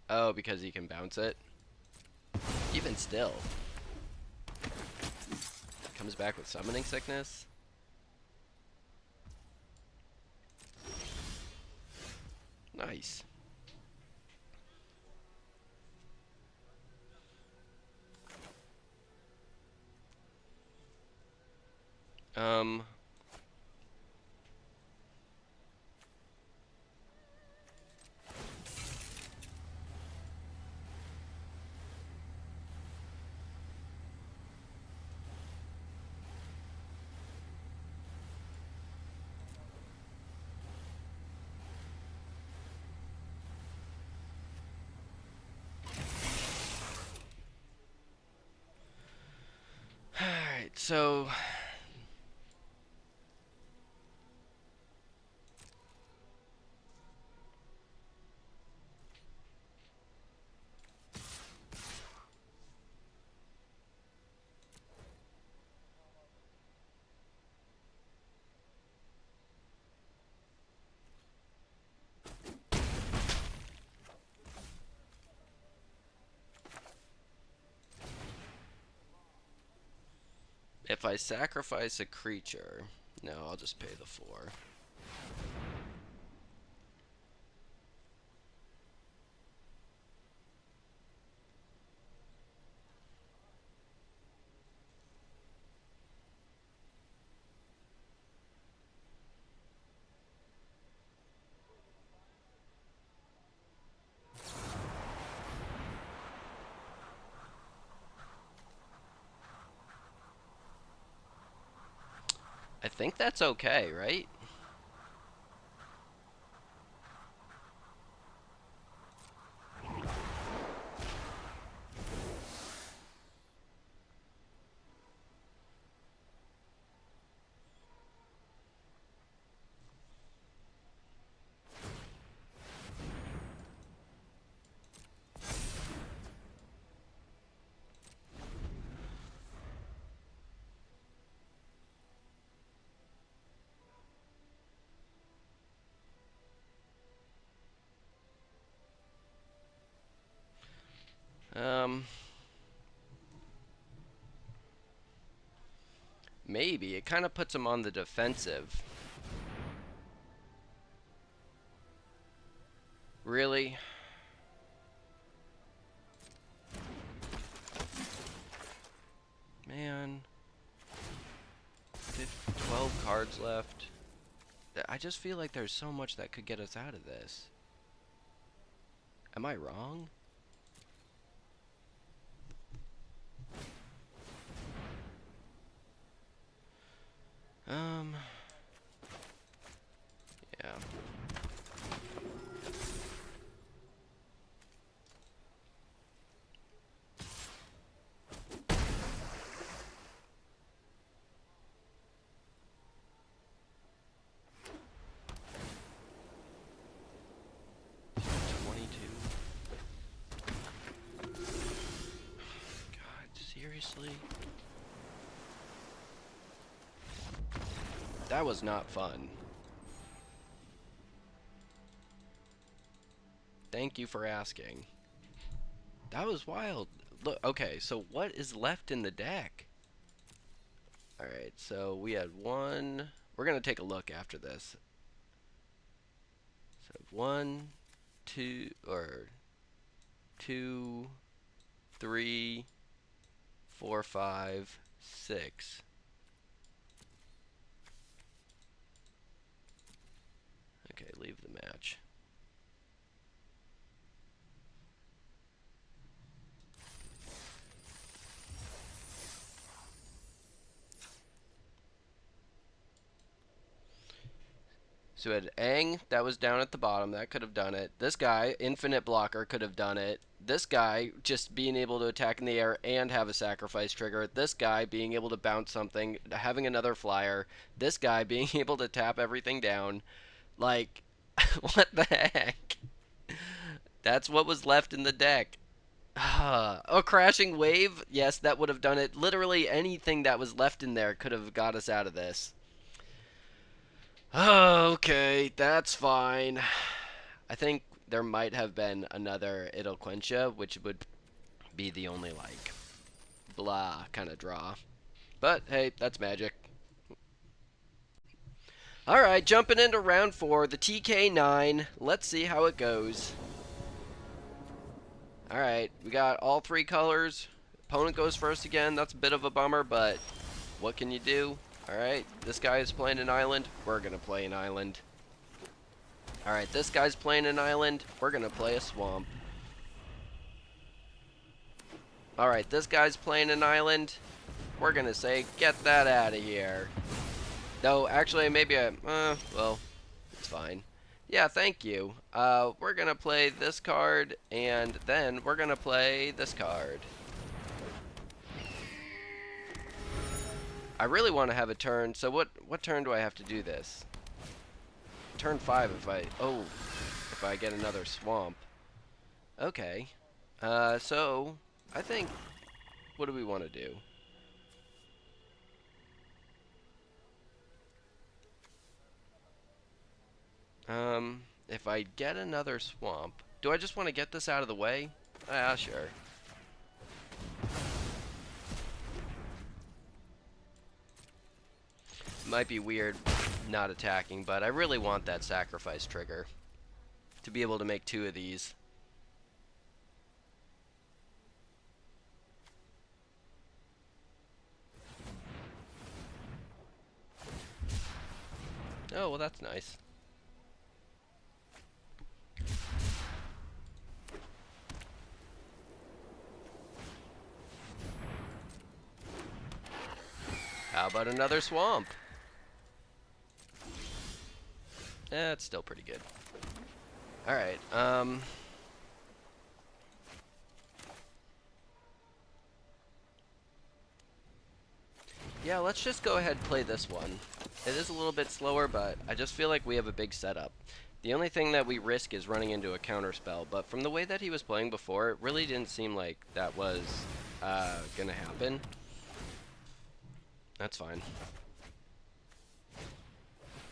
Oh, because he can bounce it? Even still. Comes back with Summoning Sickness? Nice. Um... Alright, so... If I sacrifice a creature... No, I'll just pay the 4. I think that's okay, right? Um... Maybe. It kind of puts him on the defensive. Really? Man. 12 cards left. I just feel like there's so much that could get us out of this. Am I wrong? Um, yeah. God, seriously? That was not fun. Thank you for asking. That was wild. Look, okay, so what is left in the deck? Alright, so we had one. We're going to take a look after this. So one, two, or two, three, four, five, six. Okay, leave the match. So we had Aang, that was down at the bottom, that could have done it. This guy, Infinite Blocker, could have done it. This guy, just being able to attack in the air and have a sacrifice trigger. This guy, being able to bounce something, having another flyer. This guy, being able to tap everything down. Like, what the heck? That's what was left in the deck. Oh, Crashing Wave? Yes, that would have done it. Literally anything that was left in there could have got us out of this. Oh, okay, that's fine. I think there might have been another Idolquentia, which would be the only, like, blah kind of draw. But, hey, that's magic. Alright, jumping into round 4, the TK9. Let's see how it goes. Alright, we got all 3 colors. Opponent goes first again. That's a bit of a bummer, but what can you do? Alright, this guy is playing an island. We're going to play an island. Alright, this guy's playing an island. We're going to play a swamp. Alright, this guy's playing an island. We're going to say, get that out of here. No, actually, maybe well, it's fine. Yeah, thank you. We're going to play this card, and then we're going to play this card. I really want to have a turn, so what turn do I have to do this? Turn 5 if I get another swamp. Okay. So, I think, what do we want to do? If I get another swamp, do I just want to get this out of the way? Ah, sure. Might be weird not attacking, but I really want that sacrifice trigger to be able to make 2 of these. Oh, well, that's nice. How about another swamp? It's still pretty good. Alright, yeah, let's just go ahead and play this one. It is a little bit slower, but I just feel like we have a big setup. The only thing that we risk is running into a counterspell, but from the way that he was playing before, it really didn't seem like that was gonna happen. That's fine.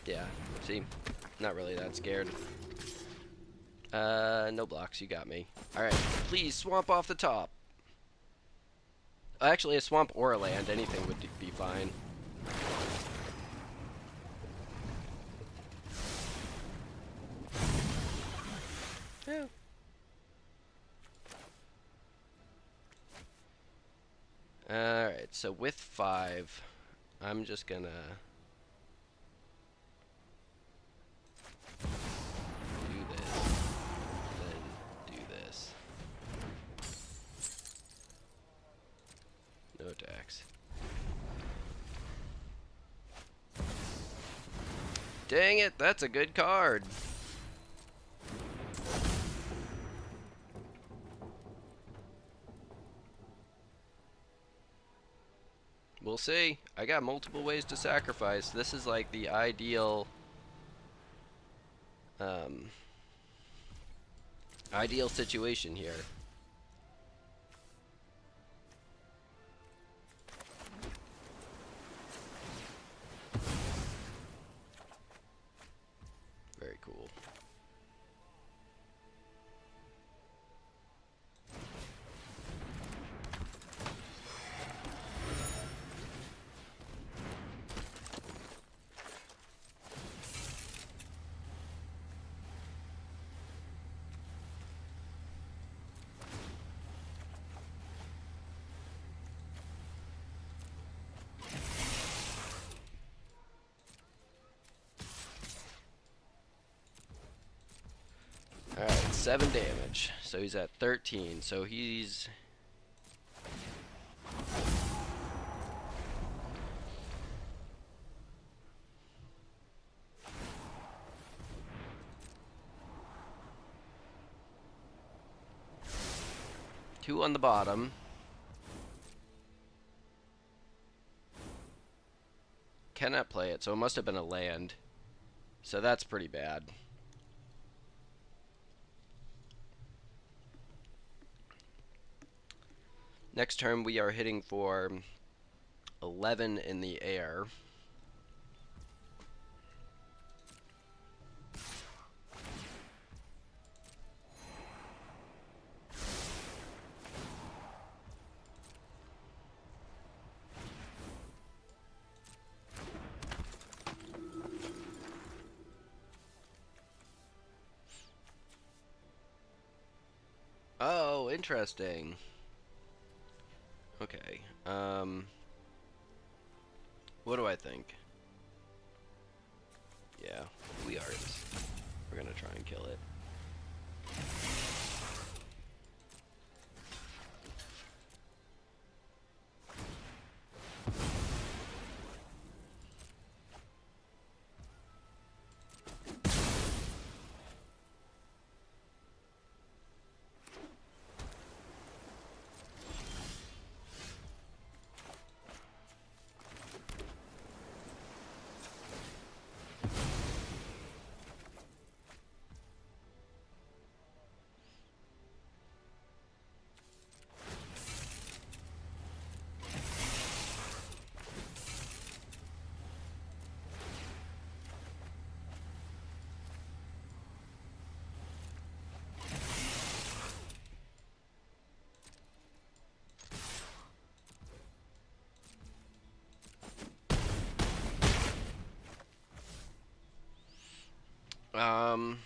Yeah, see? Not really that scared. No blocks, you got me. Alright, please, swamp off the top. Actually, a swamp or a land, anything would be fine. Yeah. Alright, so with 5, I'm just gonna do this, then do this. No attacks. Dang it, that's a good card. We'll see. I got multiple ways to sacrifice. This is like the um, ideal situation here. Very cool. Alright, 7 damage. So he's at 13. So he's... Two on the bottom. Cannot play it, so it must have been a land. So that's pretty bad. Next turn we are hitting for 11 in the air. Oh, interesting. Okay. What do I think? Yeah, we are. We're gonna try and kill it. Um,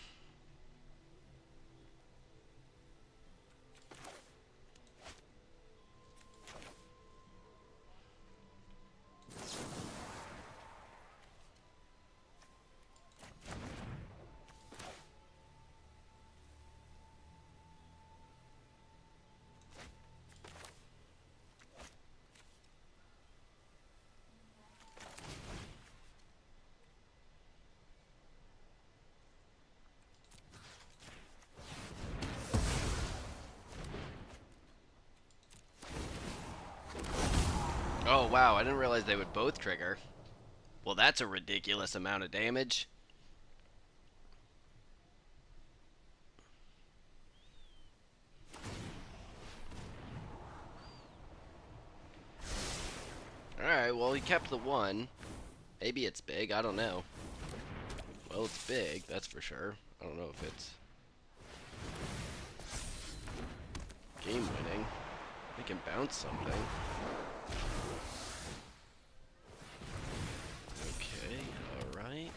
oh wow, I didn't realize they would both trigger. Well, that's a ridiculous amount of damage. Alright, well, he kept the one. Maybe it's big, I don't know. Well, it's big, that's for sure. I don't know if it's game winning. We can bounce something. Okay, alright.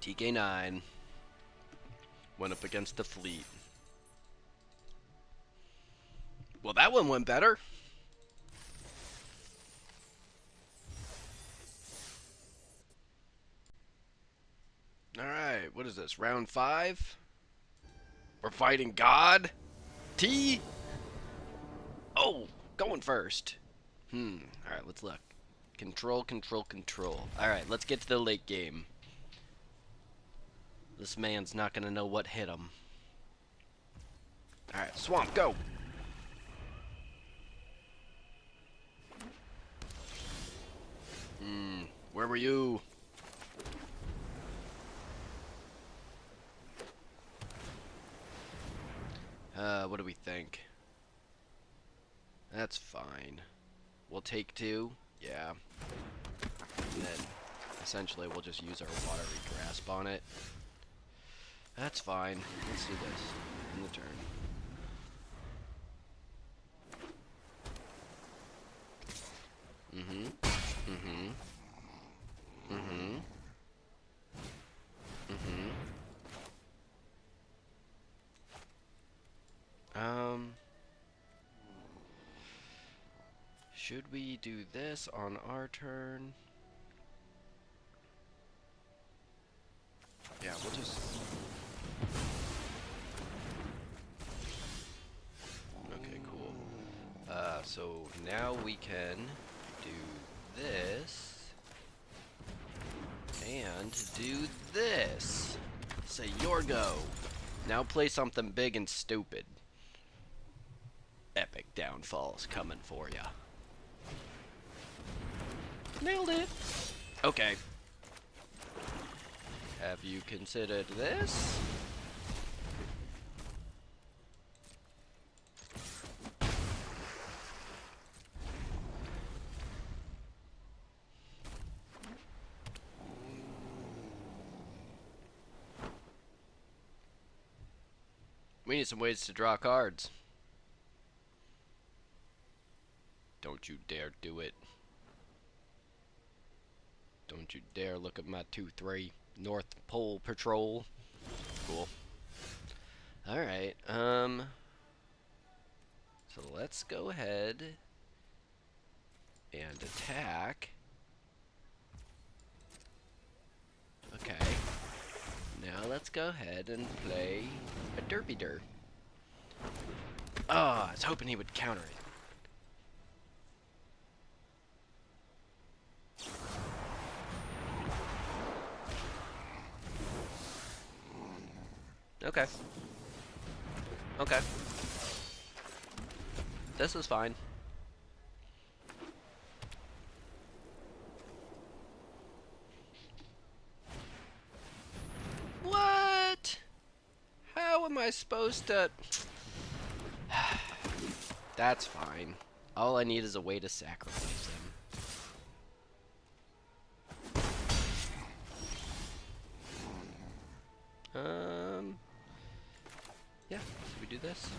TK9 went up against the fleet. Well, that one went better. Alright, what is this? Round 5? We're fighting God? T. Oh, going first. Alright, let's look. Control, control, control. Alright, let's get to the late game. This man's not gonna know what hit him. Alright, Swamp, go! Where were you? What do we think? That's fine. We'll take 2. Yeah. And then, essentially, we'll just use our watery grasp on it. That's fine. Let's do this. In the turn. Should we do this on our turn? Yeah, we'll just... Okay, cool. So now we can do this and do this. Say your go. Now play something big and stupid. Epic downfall's coming for ya. Nailed it. Okay. Have you considered this? We need some ways to draw cards. Don't you dare do it. Don't you dare look at my 2-3 North Pole Patrol. Cool. Alright, so let's go ahead and attack. Okay. Now let's go ahead and play a Derpy Dirt. Oh, I was hoping he would counter it. Okay. Okay. This is fine. What? How am I supposed to... That's fine. All I need is a way to sacrifice him. Yeah, should we do this?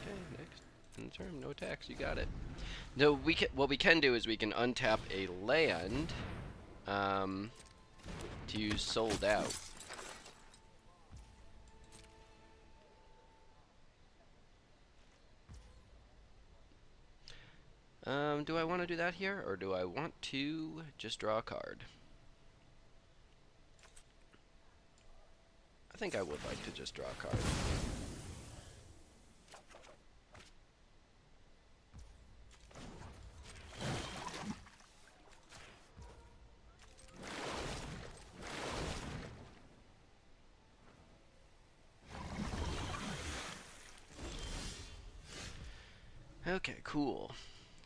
Okay, next. In turn, no attacks, you got it. No, we can, what we can do is we can untap a land, to use Sold Out. Do I want to do that here, or do I want to just draw a card? I think I would like to just draw a card. Okay, cool.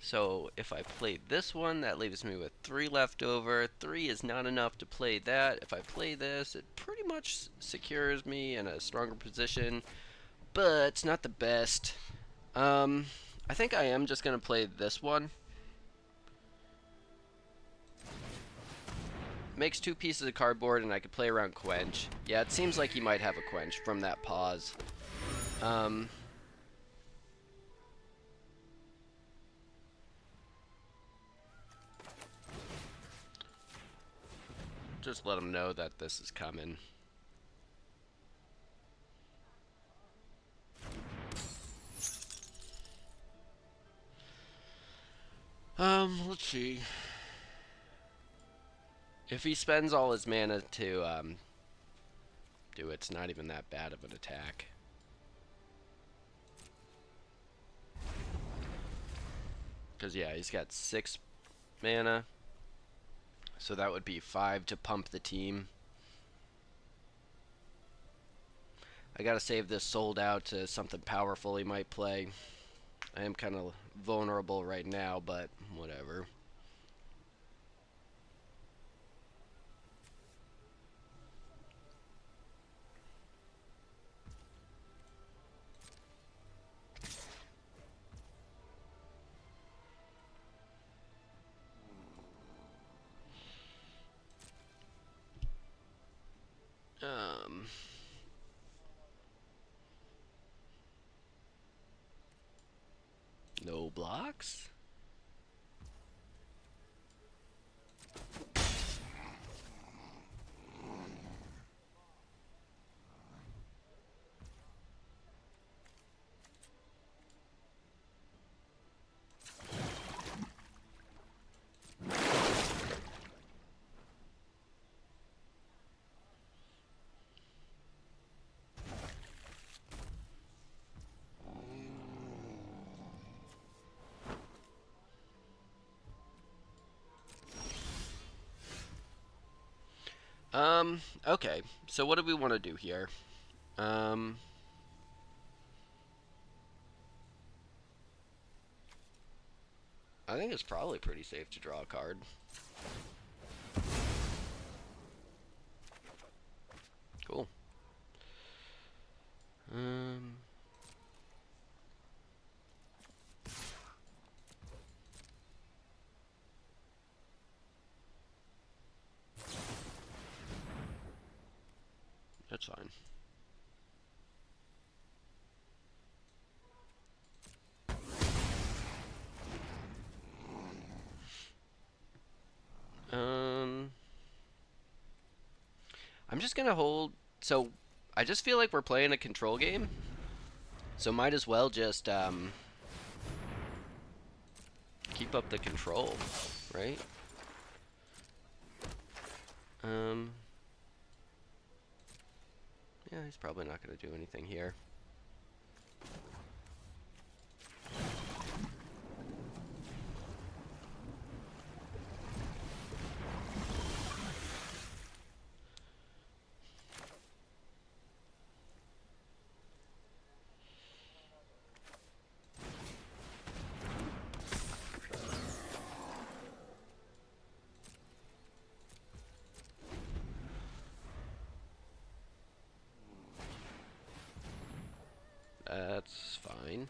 So if I play this one, that leaves me with 3 left over. 3 is not enough to play that. If I play this, it pretty much secures me in a stronger position, but it's not the best. I think I am just going to play this one. Makes 2 pieces of cardboard, and I could play around Quench. Yeah, it seems like he might have a Quench from that pause. Just let him know that this is coming. Let's see. If he spends all his mana to do it. It's not even that bad of an attack. Because, yeah, he's got 6 mana. So that would be 5 to pump the team. I gotta save this Sold Out to something powerful he might play. I am kind of vulnerable right now, but whatever. Um, no blocks? Okay. So what do we want to do here? Um, I think it's probably pretty safe to draw a card. Cool. Um, that's fine. Um, I'm just gonna hold. So I just feel like we're playing a control game. So might as well just keep up the control, right? Um, yeah, he's probably not gonna do anything here. That's fine.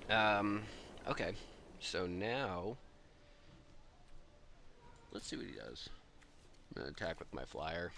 Um, okay. So now, let's see what he does. I'm gonna attack with my flyer.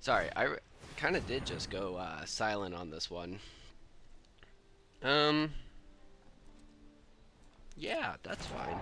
Sorry, I kind of did just go silent on this one. Um, yeah, that's fine.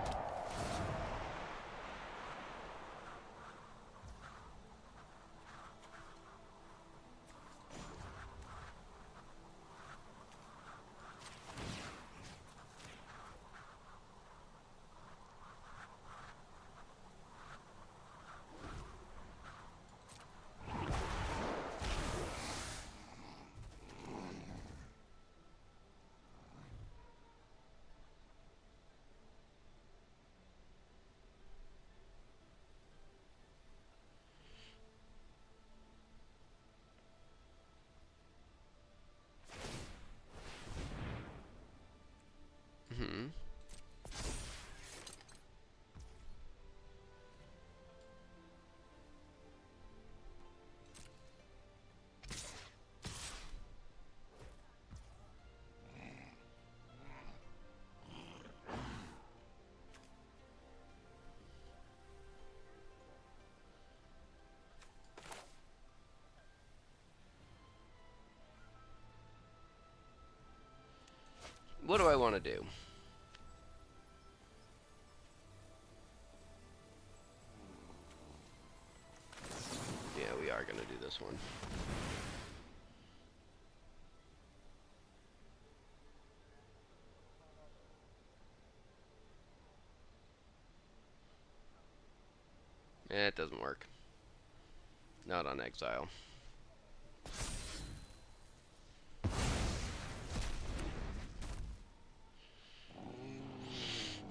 Hmm. What do I want to do? Yeah, we are gonna do this one. It doesn't work. Not on exile.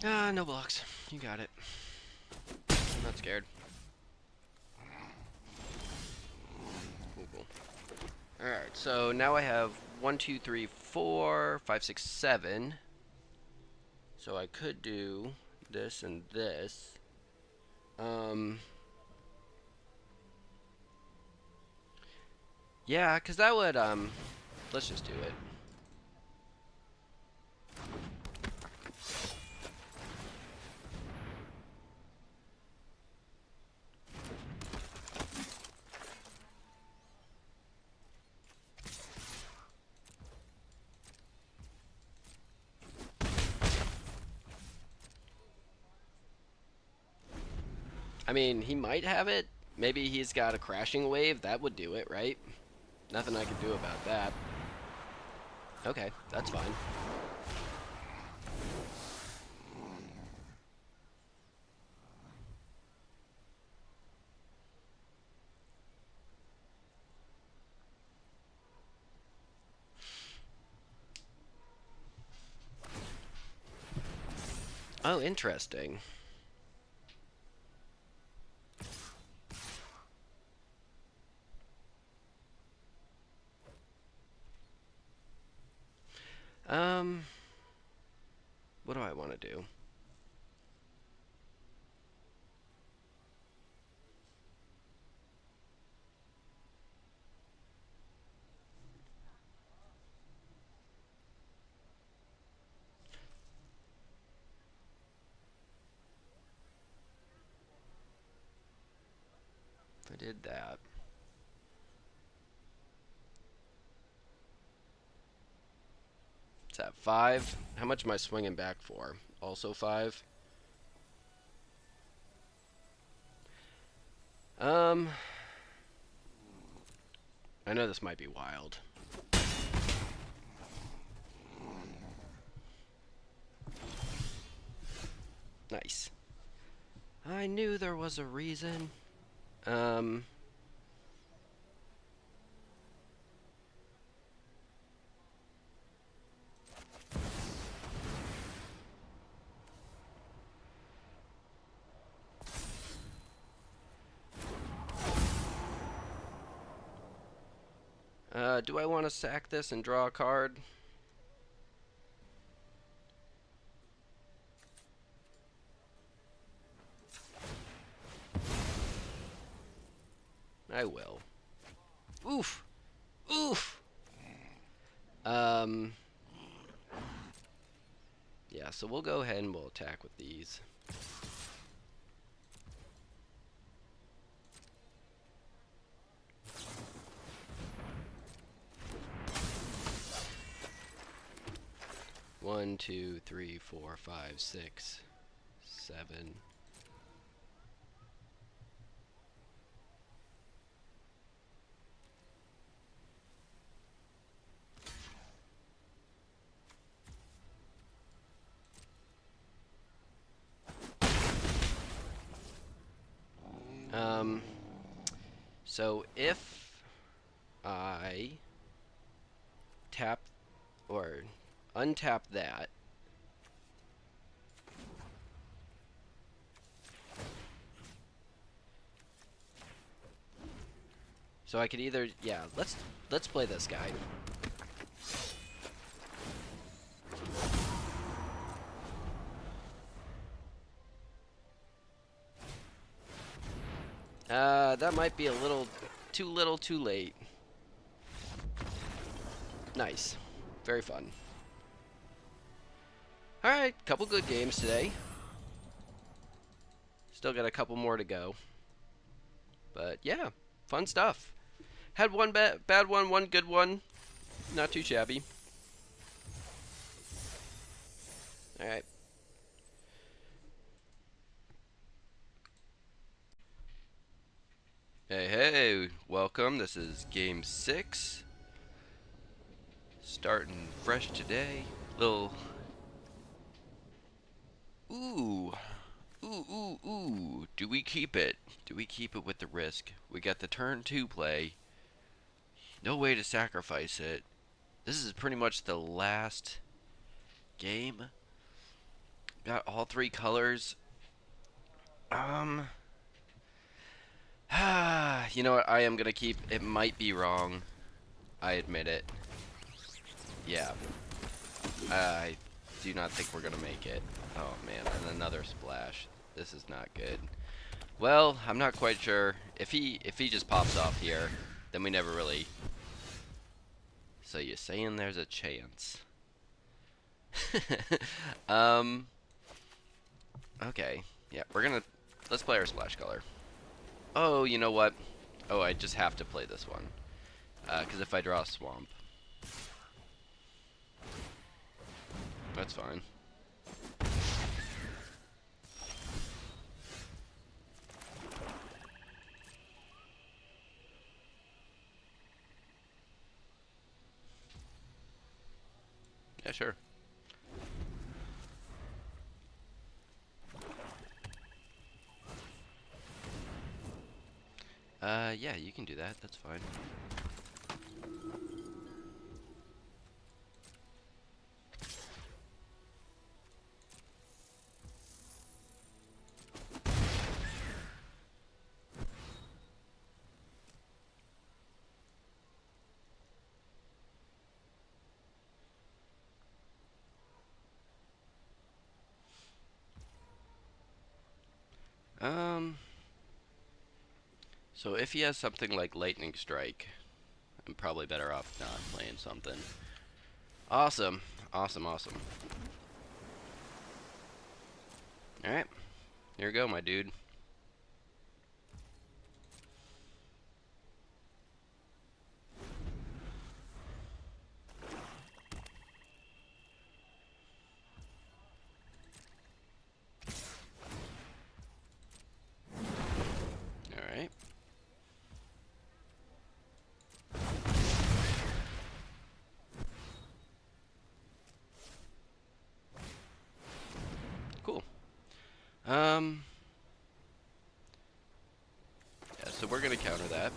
Ah, no blocks. You got it. I'm not scared. Cool, cool. Alright, so now I have 1, 2, 3, 4, 5, 6, 7. So I could do this and this. Yeah, because that would, let's just do it. I mean, he might have it. Maybe he's got a crashing wave. That would do it, right? Nothing I can do about that. Okay, that's fine. Oh, interesting. Um, what do I want to do? I did that. It's at 5. How much am I swinging back for? Also 5. Um, I know this might be wild. Nice. I knew there was a reason. Um, do I want to sack this and draw a card? I will. Oof. Oof. Um, yeah, so we'll go ahead and we'll attack with these. 1, 2, 3, 4, 5, 6, 7. So if I tap or untap that, so I could either, yeah, let's play this guy. That might be a little, too late. Nice. Very fun. Alright, couple good games today. Still got a couple more to go. But yeah, fun stuff. Had one bad one, one good one. Not too shabby. Alright. Hey, hey, welcome. This is game 6. Starting fresh today. Little. Ooh. Ooh. Do we keep it? Do we keep it with the risk? We got the turn 2 play. No way to sacrifice it. This is pretty much the last game. Got all 3 colors. You know what? I am gonna keep. It might be wrong. I admit it. Yeah. I do not think we're gonna make it. Oh man, and another splash. This is not good. Well, I'm not quite sure. If he just pops off here, then we never really. So you're saying there's a chance? Okay. Yeah, let's play our splash color. Oh, you know what? Oh, I just have to play this one. Because if I draw a swamp, that's fine. Yeah, sure. Yeah, you can do that. That's fine. So if he has something like Lightning Strike, I'm probably better off not playing something. Awesome. Awesome. Alright. Here we go, my dude. Alright. Cool. Yeah, so we're gonna counter that.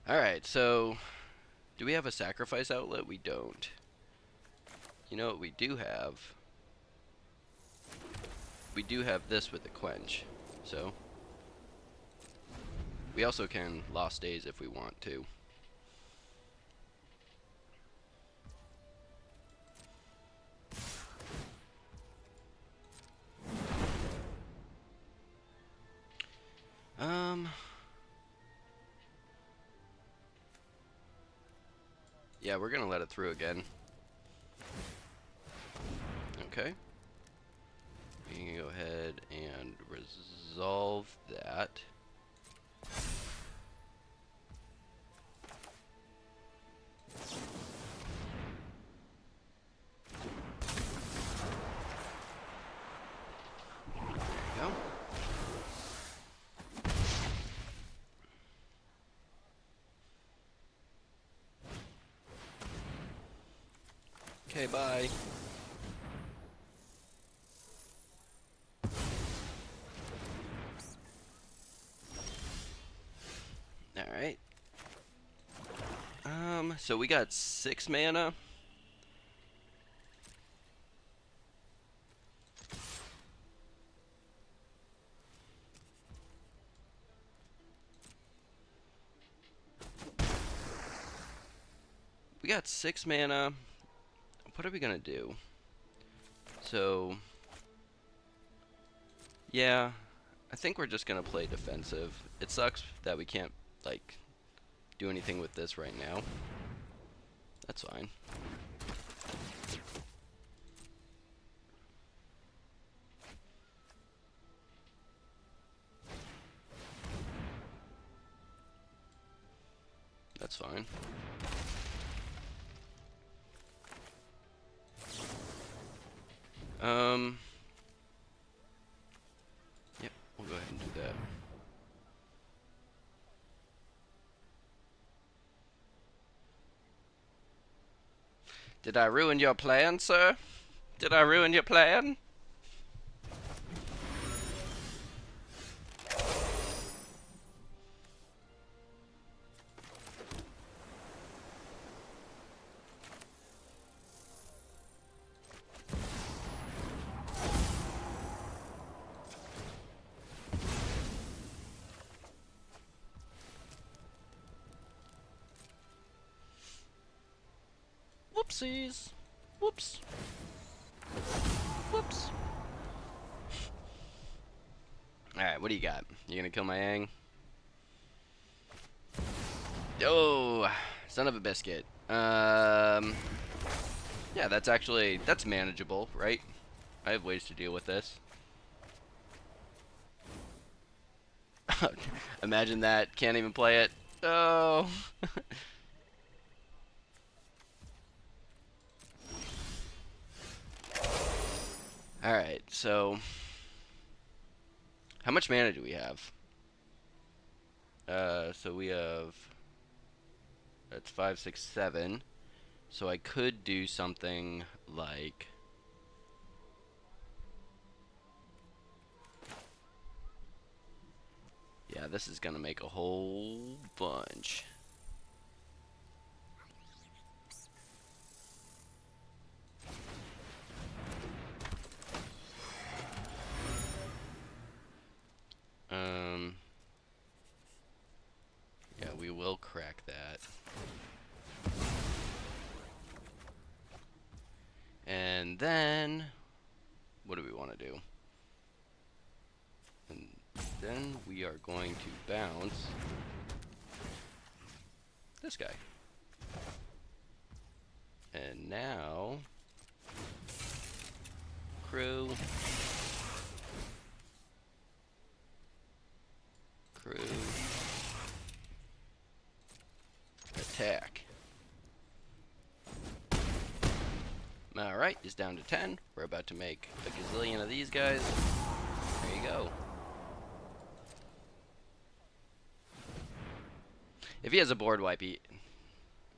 Alright, so do we have a sacrifice outlet? We don't. You know what we do have? We do have this with the quench. So we also can Lost Days if we want to. Yeah, we're gonna let it through again. Okay. We can go ahead and resolve that. Okay, bye. Alright. So we got 6 mana. We got 6 mana. What are we gonna do? So, yeah, I think we're just gonna play defensive. It sucks that we can't, like, do anything with this right now. That's fine. That's fine. Yep, we'll go ahead and do that. Did I ruin your plan, sir? Did I ruin your plan? Whoopsies. Whoops. Whoops. Alright, what do you got? You gonna kill my Aang? Oh, son of a biscuit. Yeah, that's manageable, right? I have ways to deal with this. Imagine that. Can't even play it. Oh. Alright, so how much mana do we have? So we have, that's 5, 6, 7. So I could do something like, yeah, this is gonna make a whole bunch. Yeah, we will crack that. And then, what do we want to do? And then we are going to bounce this guy. And now, crew, attack. Alright, he's down to 10. We're about to make a gazillion of these guys. There you go. If he has a board wipe,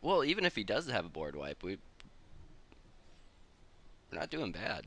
well, even if he does have a board wipe, we're not doing bad.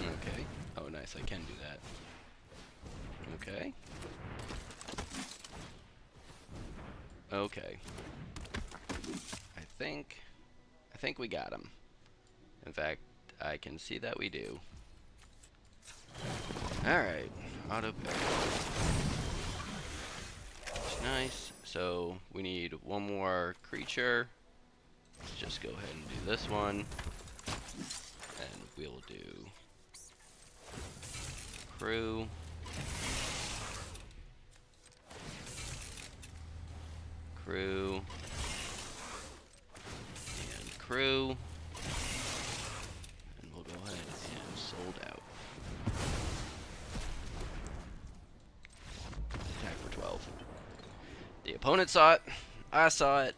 Okay. Oh, nice. I can do that. Okay. Okay. I think we got him. In fact, I can see that we do. Alright. Auto pick. Nice. So, we need one more creature. Let's just go ahead and do this one. And we'll do crew. Crew. And crew. And we'll go ahead and sold out. Opponent saw it. I saw it.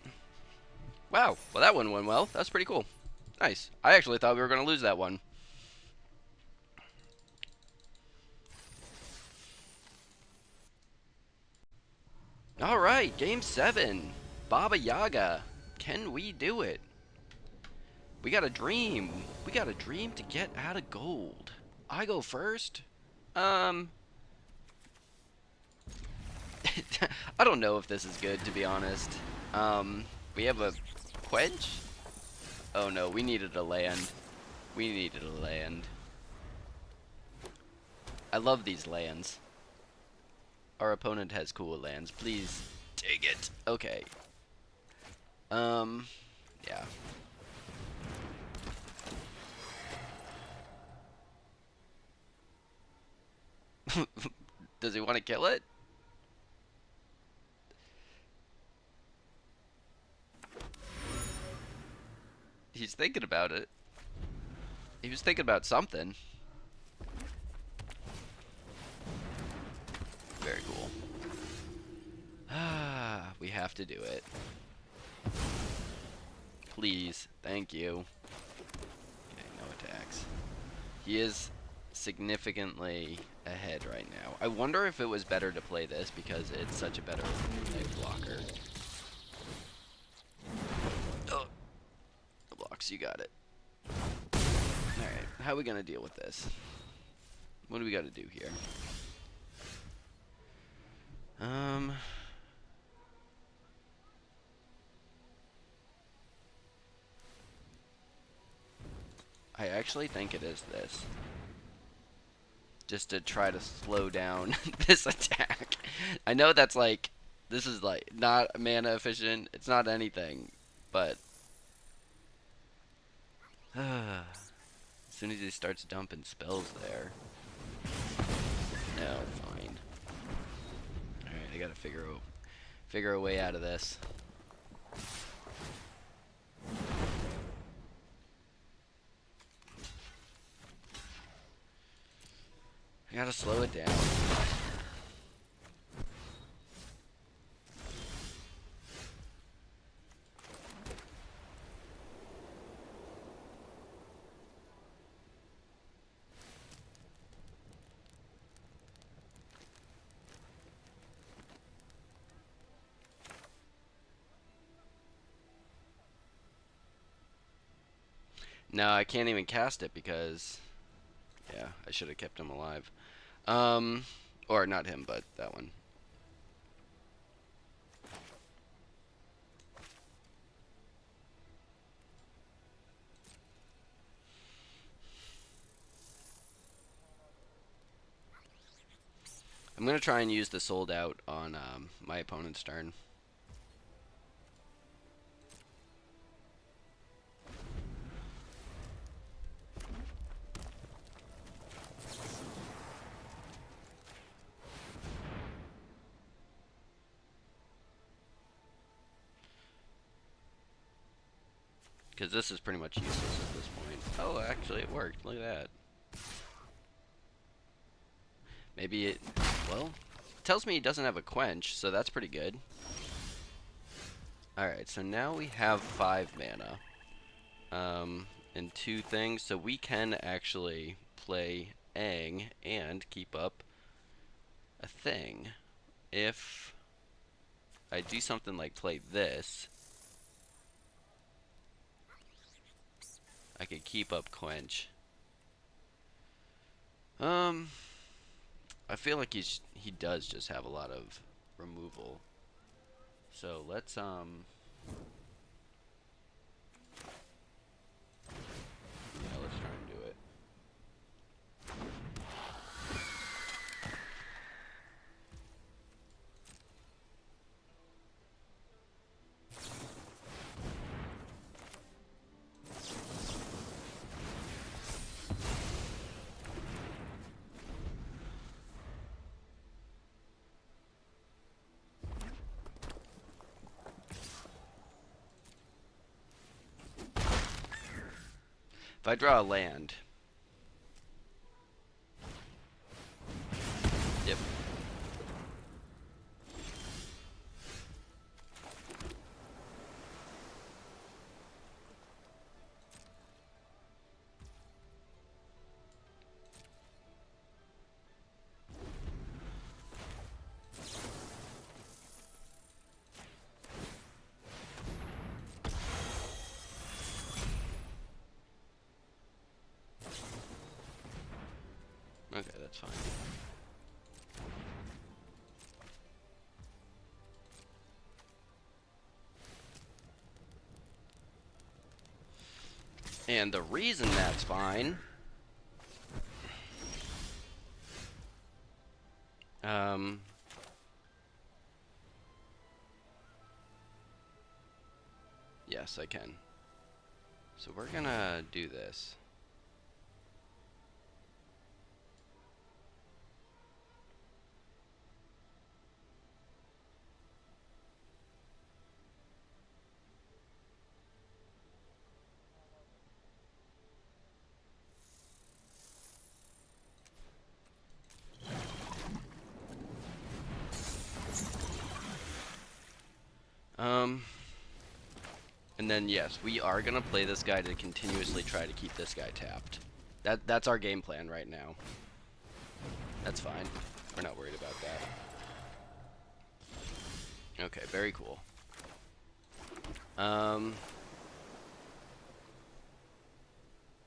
Wow. Well, that one went well. That's pretty cool. Nice. I actually thought we were going to lose that one. All right, game 7. Baba Yaga. Can we do it? We got a dream. We got a dream to get out of gold. I go first. I don't know if this is good, to be honest. We have a quench. Oh no, we needed a land. We needed a land. I love these lands. Our opponent has cool lands. Please take it. Okay. Yeah. Does he want to kill it? He's thinking about it. He was thinking about something. Very cool. Ah, we have to do it. Please. Thank you. Okay, no attacks. He is significantly ahead right now. I wonder if it was better to play this because it's such a better egg blocker. Oh, the blocks, you got it. Alright, how are we gonna deal with this? What do we gotta do here? I actually think it is this. Just to try to slow down this attack. I know that's like, this is like not mana efficient. It's not anything, but as soon as he starts dumping spells there. No, fine. Alright, I gotta figure a way out of this. I gotta slow it down. No, I can't even cast it because, yeah, I should have kept him alive. Or not him, but that one. I'm gonna try and use the sold out on my opponent's turn. Because this is pretty much useless at this point. Oh, actually it worked. Look at that. Maybe it, well, it tells me he doesn't have a quench, so that's pretty good. Alright, so now we have 5 mana. And 2 things, so we can actually play Aang and keep up a thing. If I do something like play this, I could keep up quench. I feel like he does just have a lot of removal. So let's yeah, let's try and do it. If I draw a land. Yep. Okay, that's fine. And the reason that's fine, um, yes, I can. So we're gonna do this. Um, and then yes, we are gonna play this guy to continuously try to keep this guy tapped. That's our game plan right now. That's fine. We're not worried about that. Okay, very cool.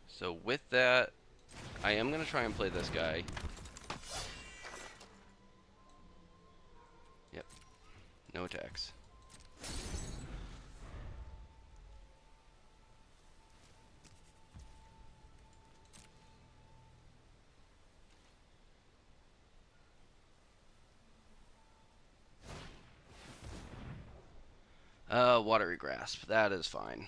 So with that, I am gonna try and play this guy. Yep, no attacks. Watery Grasp. That is fine.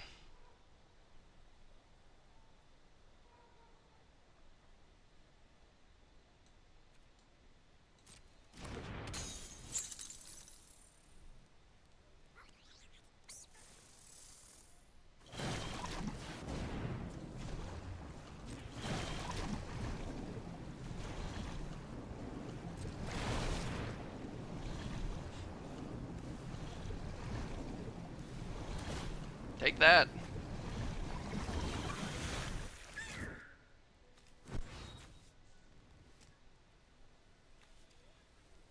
Take that.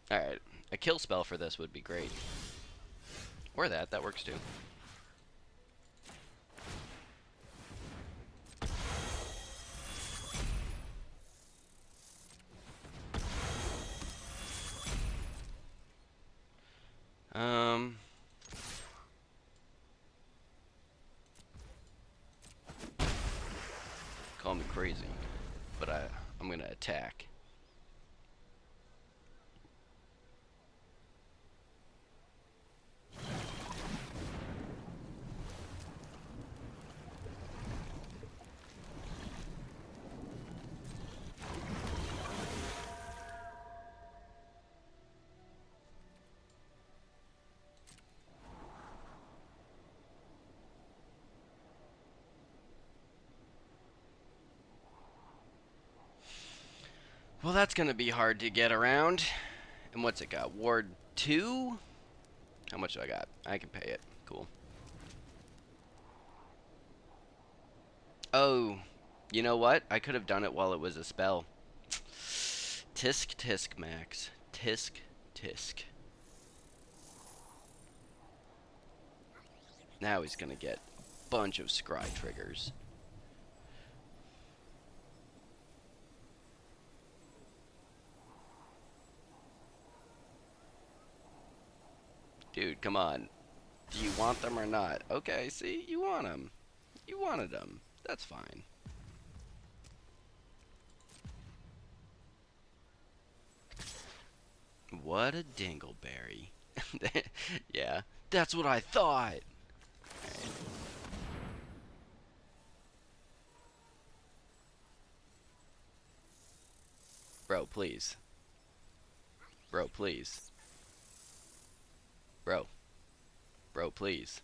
Alright, a kill spell for this would be great. Or that works too. Um, Call me crazy, but I'm gonna attack. Well, that's gonna be hard to get around. And what's it got? Ward 2? How much do I got? I can pay it. Cool. Oh, you know what? I could have done it while it was a spell. Tisk tisk, Max. Tisk tisk. Now he's gonna get a bunch of scry triggers. Dude, come on. Do you want them or not? Okay, see? You want them. You wanted them. That's fine. What a dingleberry. Yeah, that's what I thought. Right. Bro, please. Bro, please. Bro. Bro, please.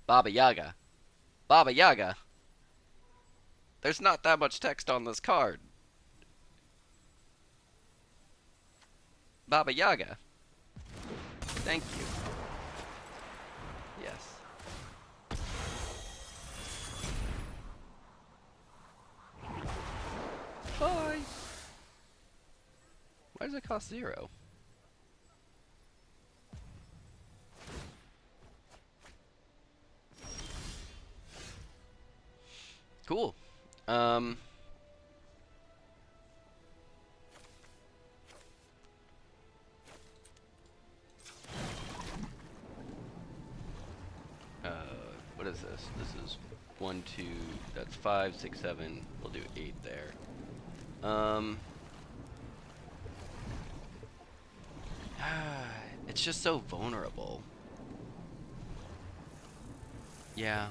Baba Yaga. Baba Yaga. There's not that much text on this card. Baba Yaga. Thank you. Yes. Bye. Why does it cost 0? Cool. Um, 1, 2, that's 5, 6, 7. We'll do 8 there. Um, it's just so vulnerable. Yeah.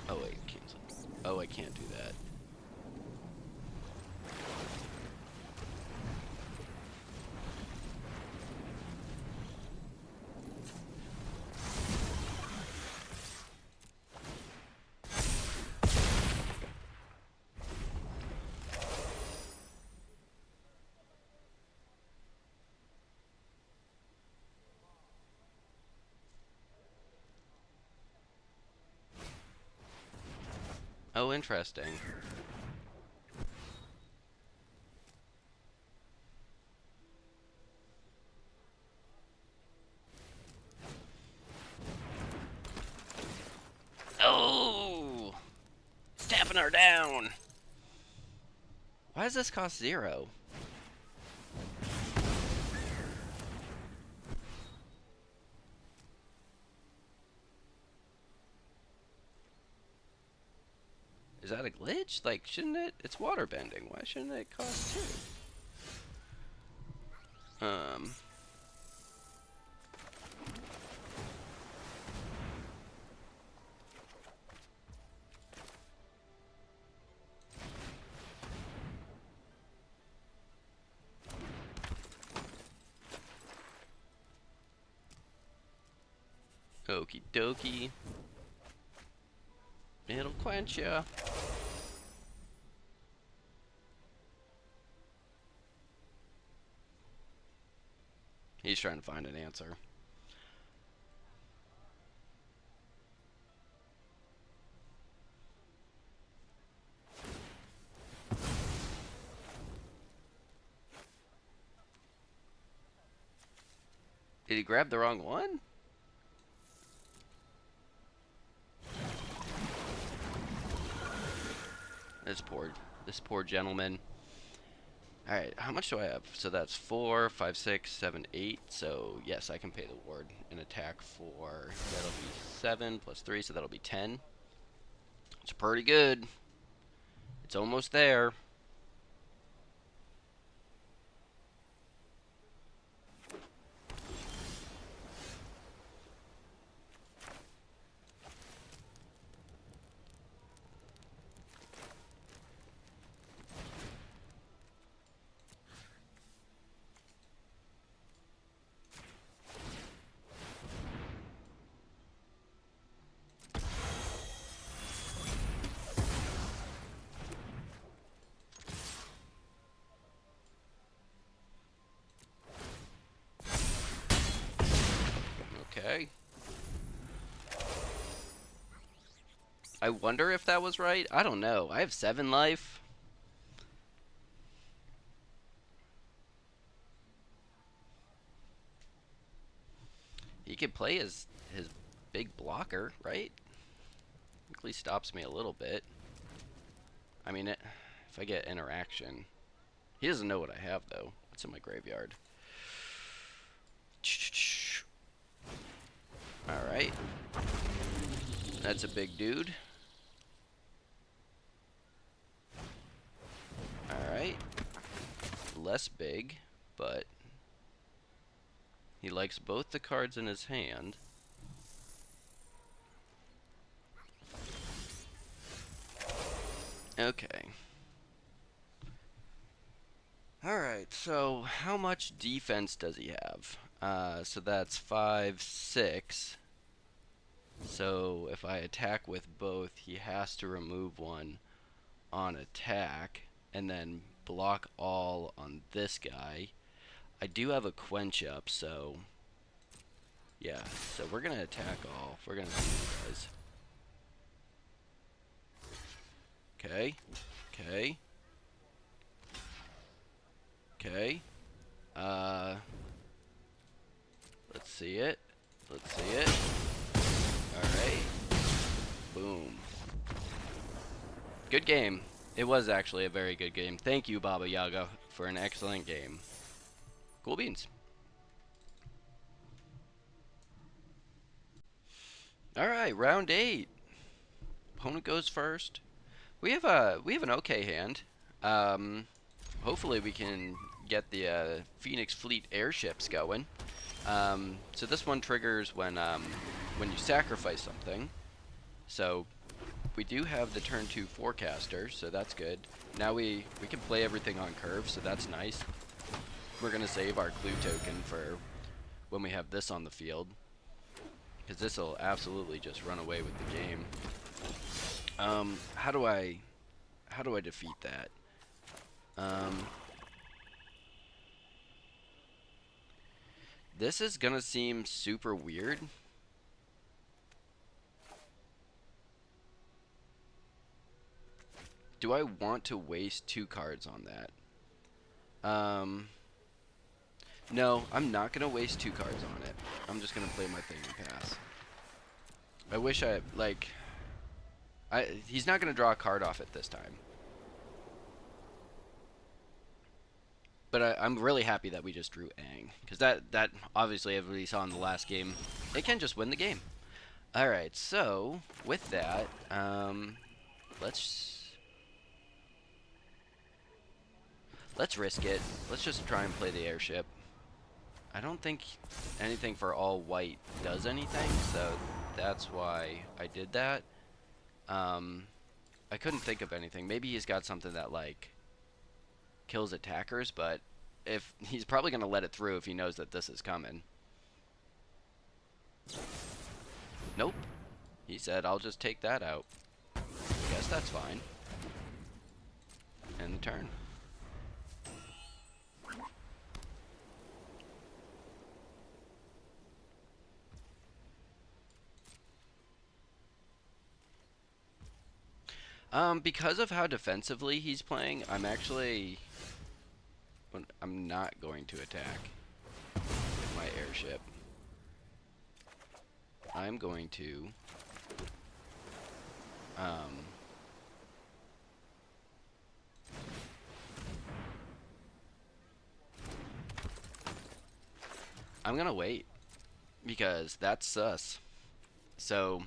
Oh wait, cancel. Oh, I can't do that. Oh, interesting. Oh! Tapping her down! Why does this cost 0? Is that a glitch? Like, shouldn't it? It's water bending. Why shouldn't it cost 2? Okie dokie. It'll quench ya. He's trying to find an answer. Did he grab the wrong one? This poor gentleman. Alright, how much do I have? So that's 4, 5, 6, 7, 8. So, yes, I can pay the ward and attack for, that'll be 7 plus 3, so that'll be 10. It's pretty good. It's almost there. Okay. I wonder if that was right. I don't know. I have 7 life. He could play his big blocker, right? At least stops me a little bit. I mean, if I get interaction. He doesn't know what I have, though. It's in my graveyard. Alright. That's a big dude. Alright. Less big, but he likes both the cards in his hand. Okay. Alright, so how much defense does he have? So that's 5, 6. So if I attack with both, he has to remove one on attack and then block all on this guy. I do have a quench up, so yeah. So we're gonna attack all. We're gonna see you guys. Okay. Okay. Okay. Let's see it. Let's see it. Alright. Boom. Good game. It was actually a very good game. Thank you, Baba Yaga, for an excellent game. Cool beans. Alright, round 8. opponent goes first. We have an okay hand. Hopefully we can get the Phoenix Fleet airships going. So this one triggers when you sacrifice something. So we do have the turn 2 forecaster, so that's good. Now we can play everything on curve, so that's nice. We're gonna save our clue token for when we have this on the field, because this will absolutely just run away with the game. How do I defeat that? This is gonna seem super weird. Do I want to waste 2 cards on that? No, I'm not gonna waste 2 cards on it. I'm just gonna play my thing and pass. I wish I, like... he's not gonna draw a card off it this time. But I'm really happy that we just drew Aang. Because that obviously, everybody saw in the last game, it can just win the game. Alright, so, with that, let's risk it. Let's just try and play the airship. I don't think anything for all white does anything, so that's why I did that. I couldn't think of anything. Maybe he's got something that, like, kills attackers, but if he's probably going to let it through if he knows that this is coming. Nope. He said, I'll just take that out. Guess that's fine. End the turn. Because of how defensively he's playing, I'm not going to attack with my airship. I'm going to I'm gonna wait because that's sus. So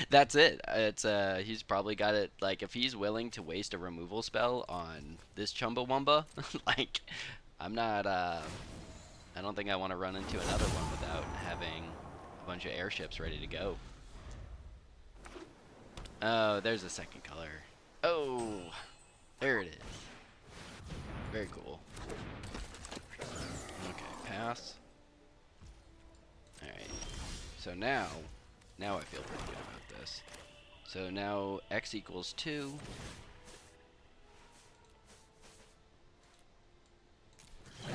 that's it. It's he's probably got it. Like, if he's willing to waste a removal spell on this Chumbawamba, like, I'm not. I don't think I want to run into another one without having a bunch of airships ready to go. Oh, there's a second color. Oh, there it is. Very cool. Okay, pass. All right. So now I feel pretty good about this. So now x equals 2. Okay.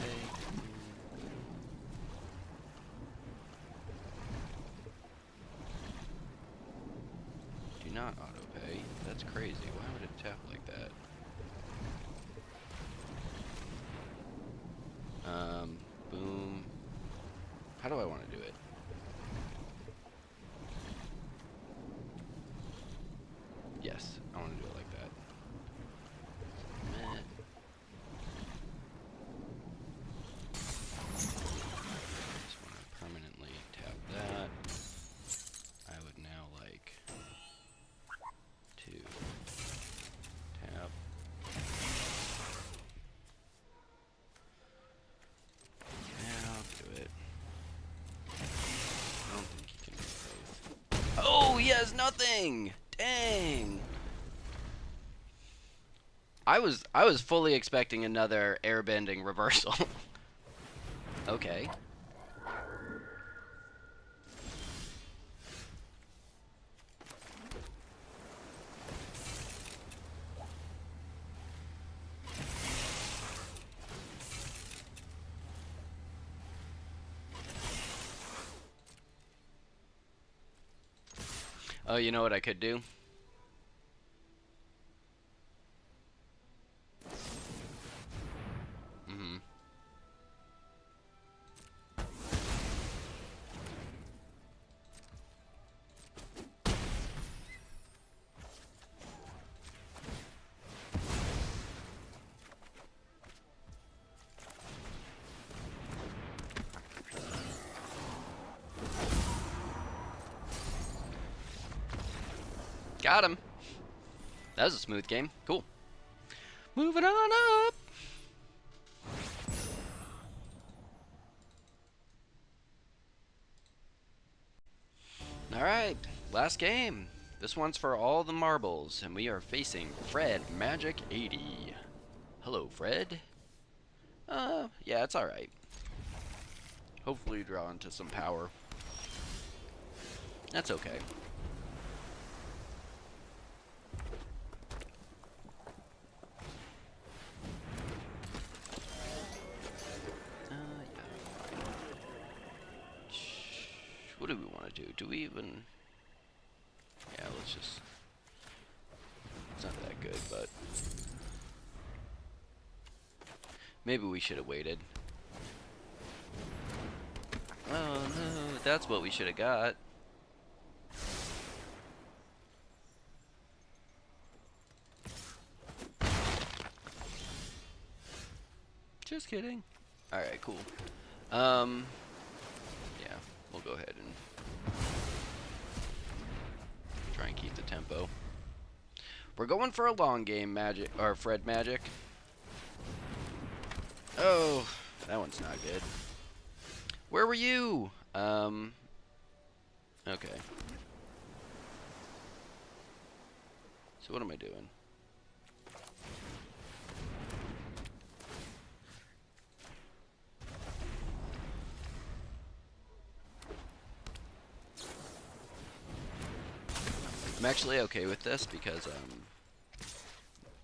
Do not autopay. That's crazy. Why would it tap like that? Boom. How do I want to do it? Yes, I want to do it like that. Meh. Just want to permanently tap that. I would now like to tap. Yeah, I'll do it. I don't think he can do both. Oh, he has nothing! Dang! I was fully expecting another airbending reversal. Okay. Oh, you know what I could do? Got him. That was a smooth game. Cool. Moving on up. Alright, last game. This one's for all the marbles, and we are facing Fred Magic 80. Hello, Fred. Yeah, it's alright. Hopefully you draw into some power. That's okay. Yeah. What do we want to do? Do we even... Yeah, let's just... It's not that good, but... Maybe we should have waited. Oh no, that's what we should have got. Just kidding. Alright, cool. Yeah, we'll go ahead and try and keep the tempo. We're going for a long game, Magic, or Fred Magic. Oh, that one's not good. Where were you? Okay. So what am I doing? I'm actually okay with this because,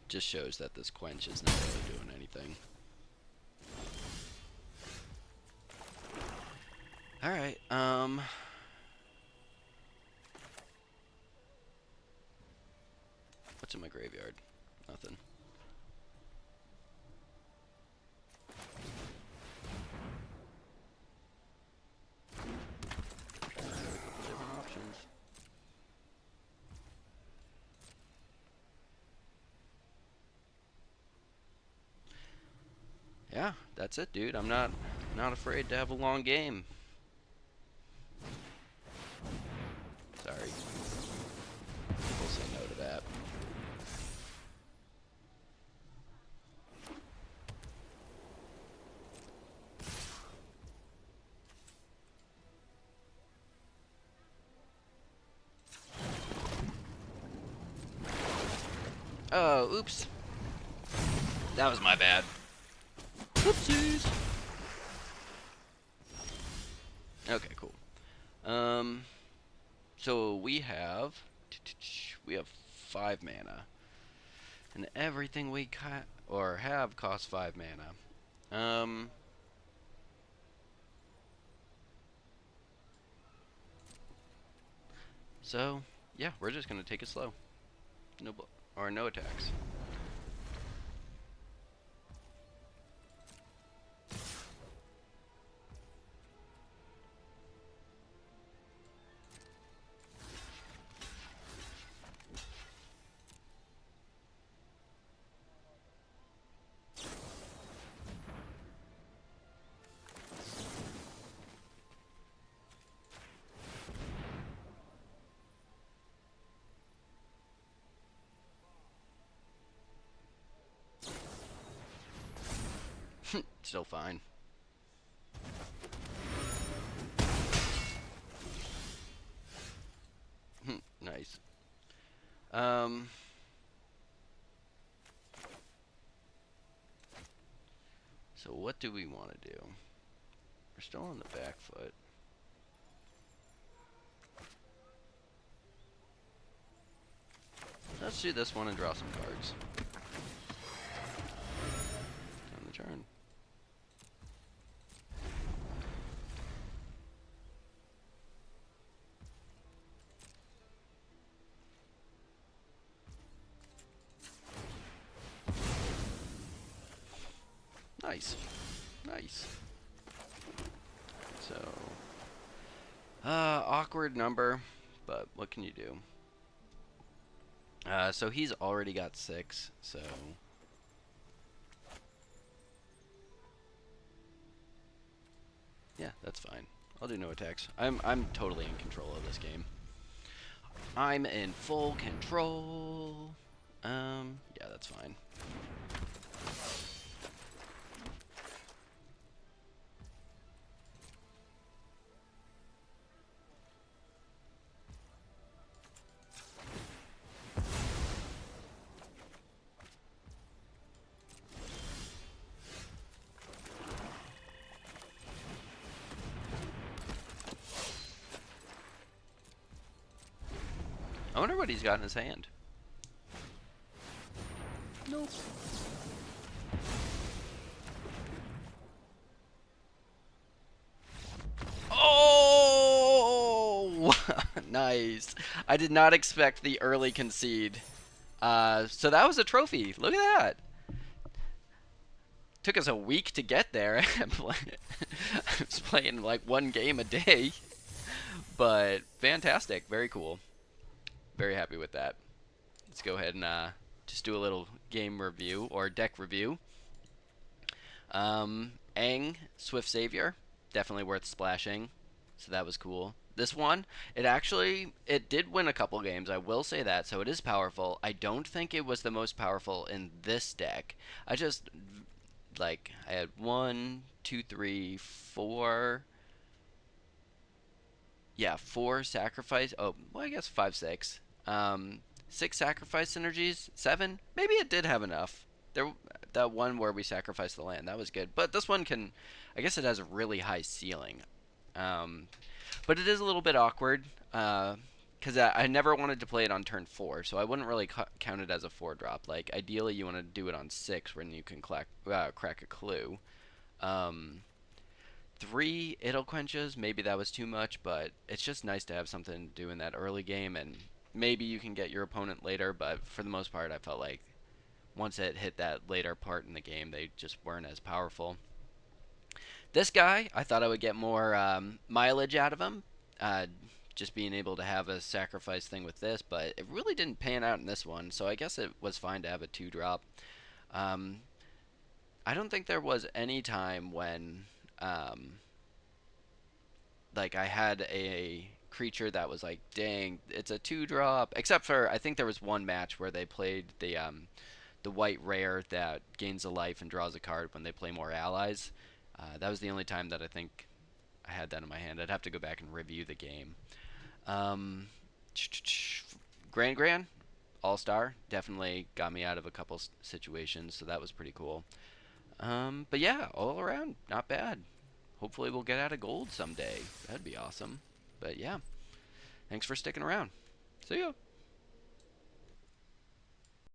just shows that this quench is not really doing anything. Alright, what's in my graveyard? Nothing. Different options. Yeah, that's it, dude. I'm not afraid to have a long game. Sorry. We'll say no to that. Oh, oops. That was my bad. Oopsies. Okay, cool. So we have 5 mana, and everything we have costs 5 mana. So yeah, we're just gonna take it slow. No attacks. Still fine. Nice. So what do we want to do? We're still on the back foot. Let's do this one and draw some cards. On the turn. Nice. Nice. So, awkward number, but what can you do? So he's already got 6, so... Yeah, that's fine. I'll do no attacks. I'm totally in control of this game. I'm in full control. Yeah, that's fine. I wonder what he's got in his hand. Nope. Oh! Nice. I did not expect the early concede. So that was a trophy. Look at that. Took us a week to get there. I was playing like one game a day, but fantastic. Very cool. Very happy with that. Let's go ahead and just do a little game review or deck review. Aang, Swift Savior, definitely worth splashing. So that was cool. This one, it did win a couple games. I will say that. So it is powerful. I don't think it was the most powerful in this deck. I just I had one, two, three, four. Yeah, four sacrifice. Oh, well, I guess five, six. Six sacrifice synergies. Seven. Maybe it did have enough. There, that one where we sacrificed the land. That was good. But this one can. I guess it has a really high ceiling. Um, but it is a little bit awkward. Because I never wanted to play it on turn four, so I wouldn't really count it as a four drop. Like ideally, you want to do it on six when you can crack a clue. Um, three Idle Quenches, maybe that was too much, but it's just nice to have something to do in that early game, and maybe you can get your opponent later, but for the most part, I felt like once it hit that later part in the game, they just weren't as powerful. This guy, I thought I would get more mileage out of him, uh, just being able to have a sacrifice thing with this, but it really didn't pan out in this one, so I guess it was fine to have a two drop. Um, I don't think there was any time when um, I had a creature that was like, dang, it's a two drop. Except for I think there was one match where they played the white rare that gains a life and draws a card when they play more allies. That was the only time that I think I had that in my hand. I'd have to go back and review the game. Um, Grand All Star definitely got me out of a couple situations, so that was pretty cool. But yeah, all around, not bad. Hopefully, we'll get out of gold someday. That'd be awesome. But yeah, thanks for sticking around. See ya.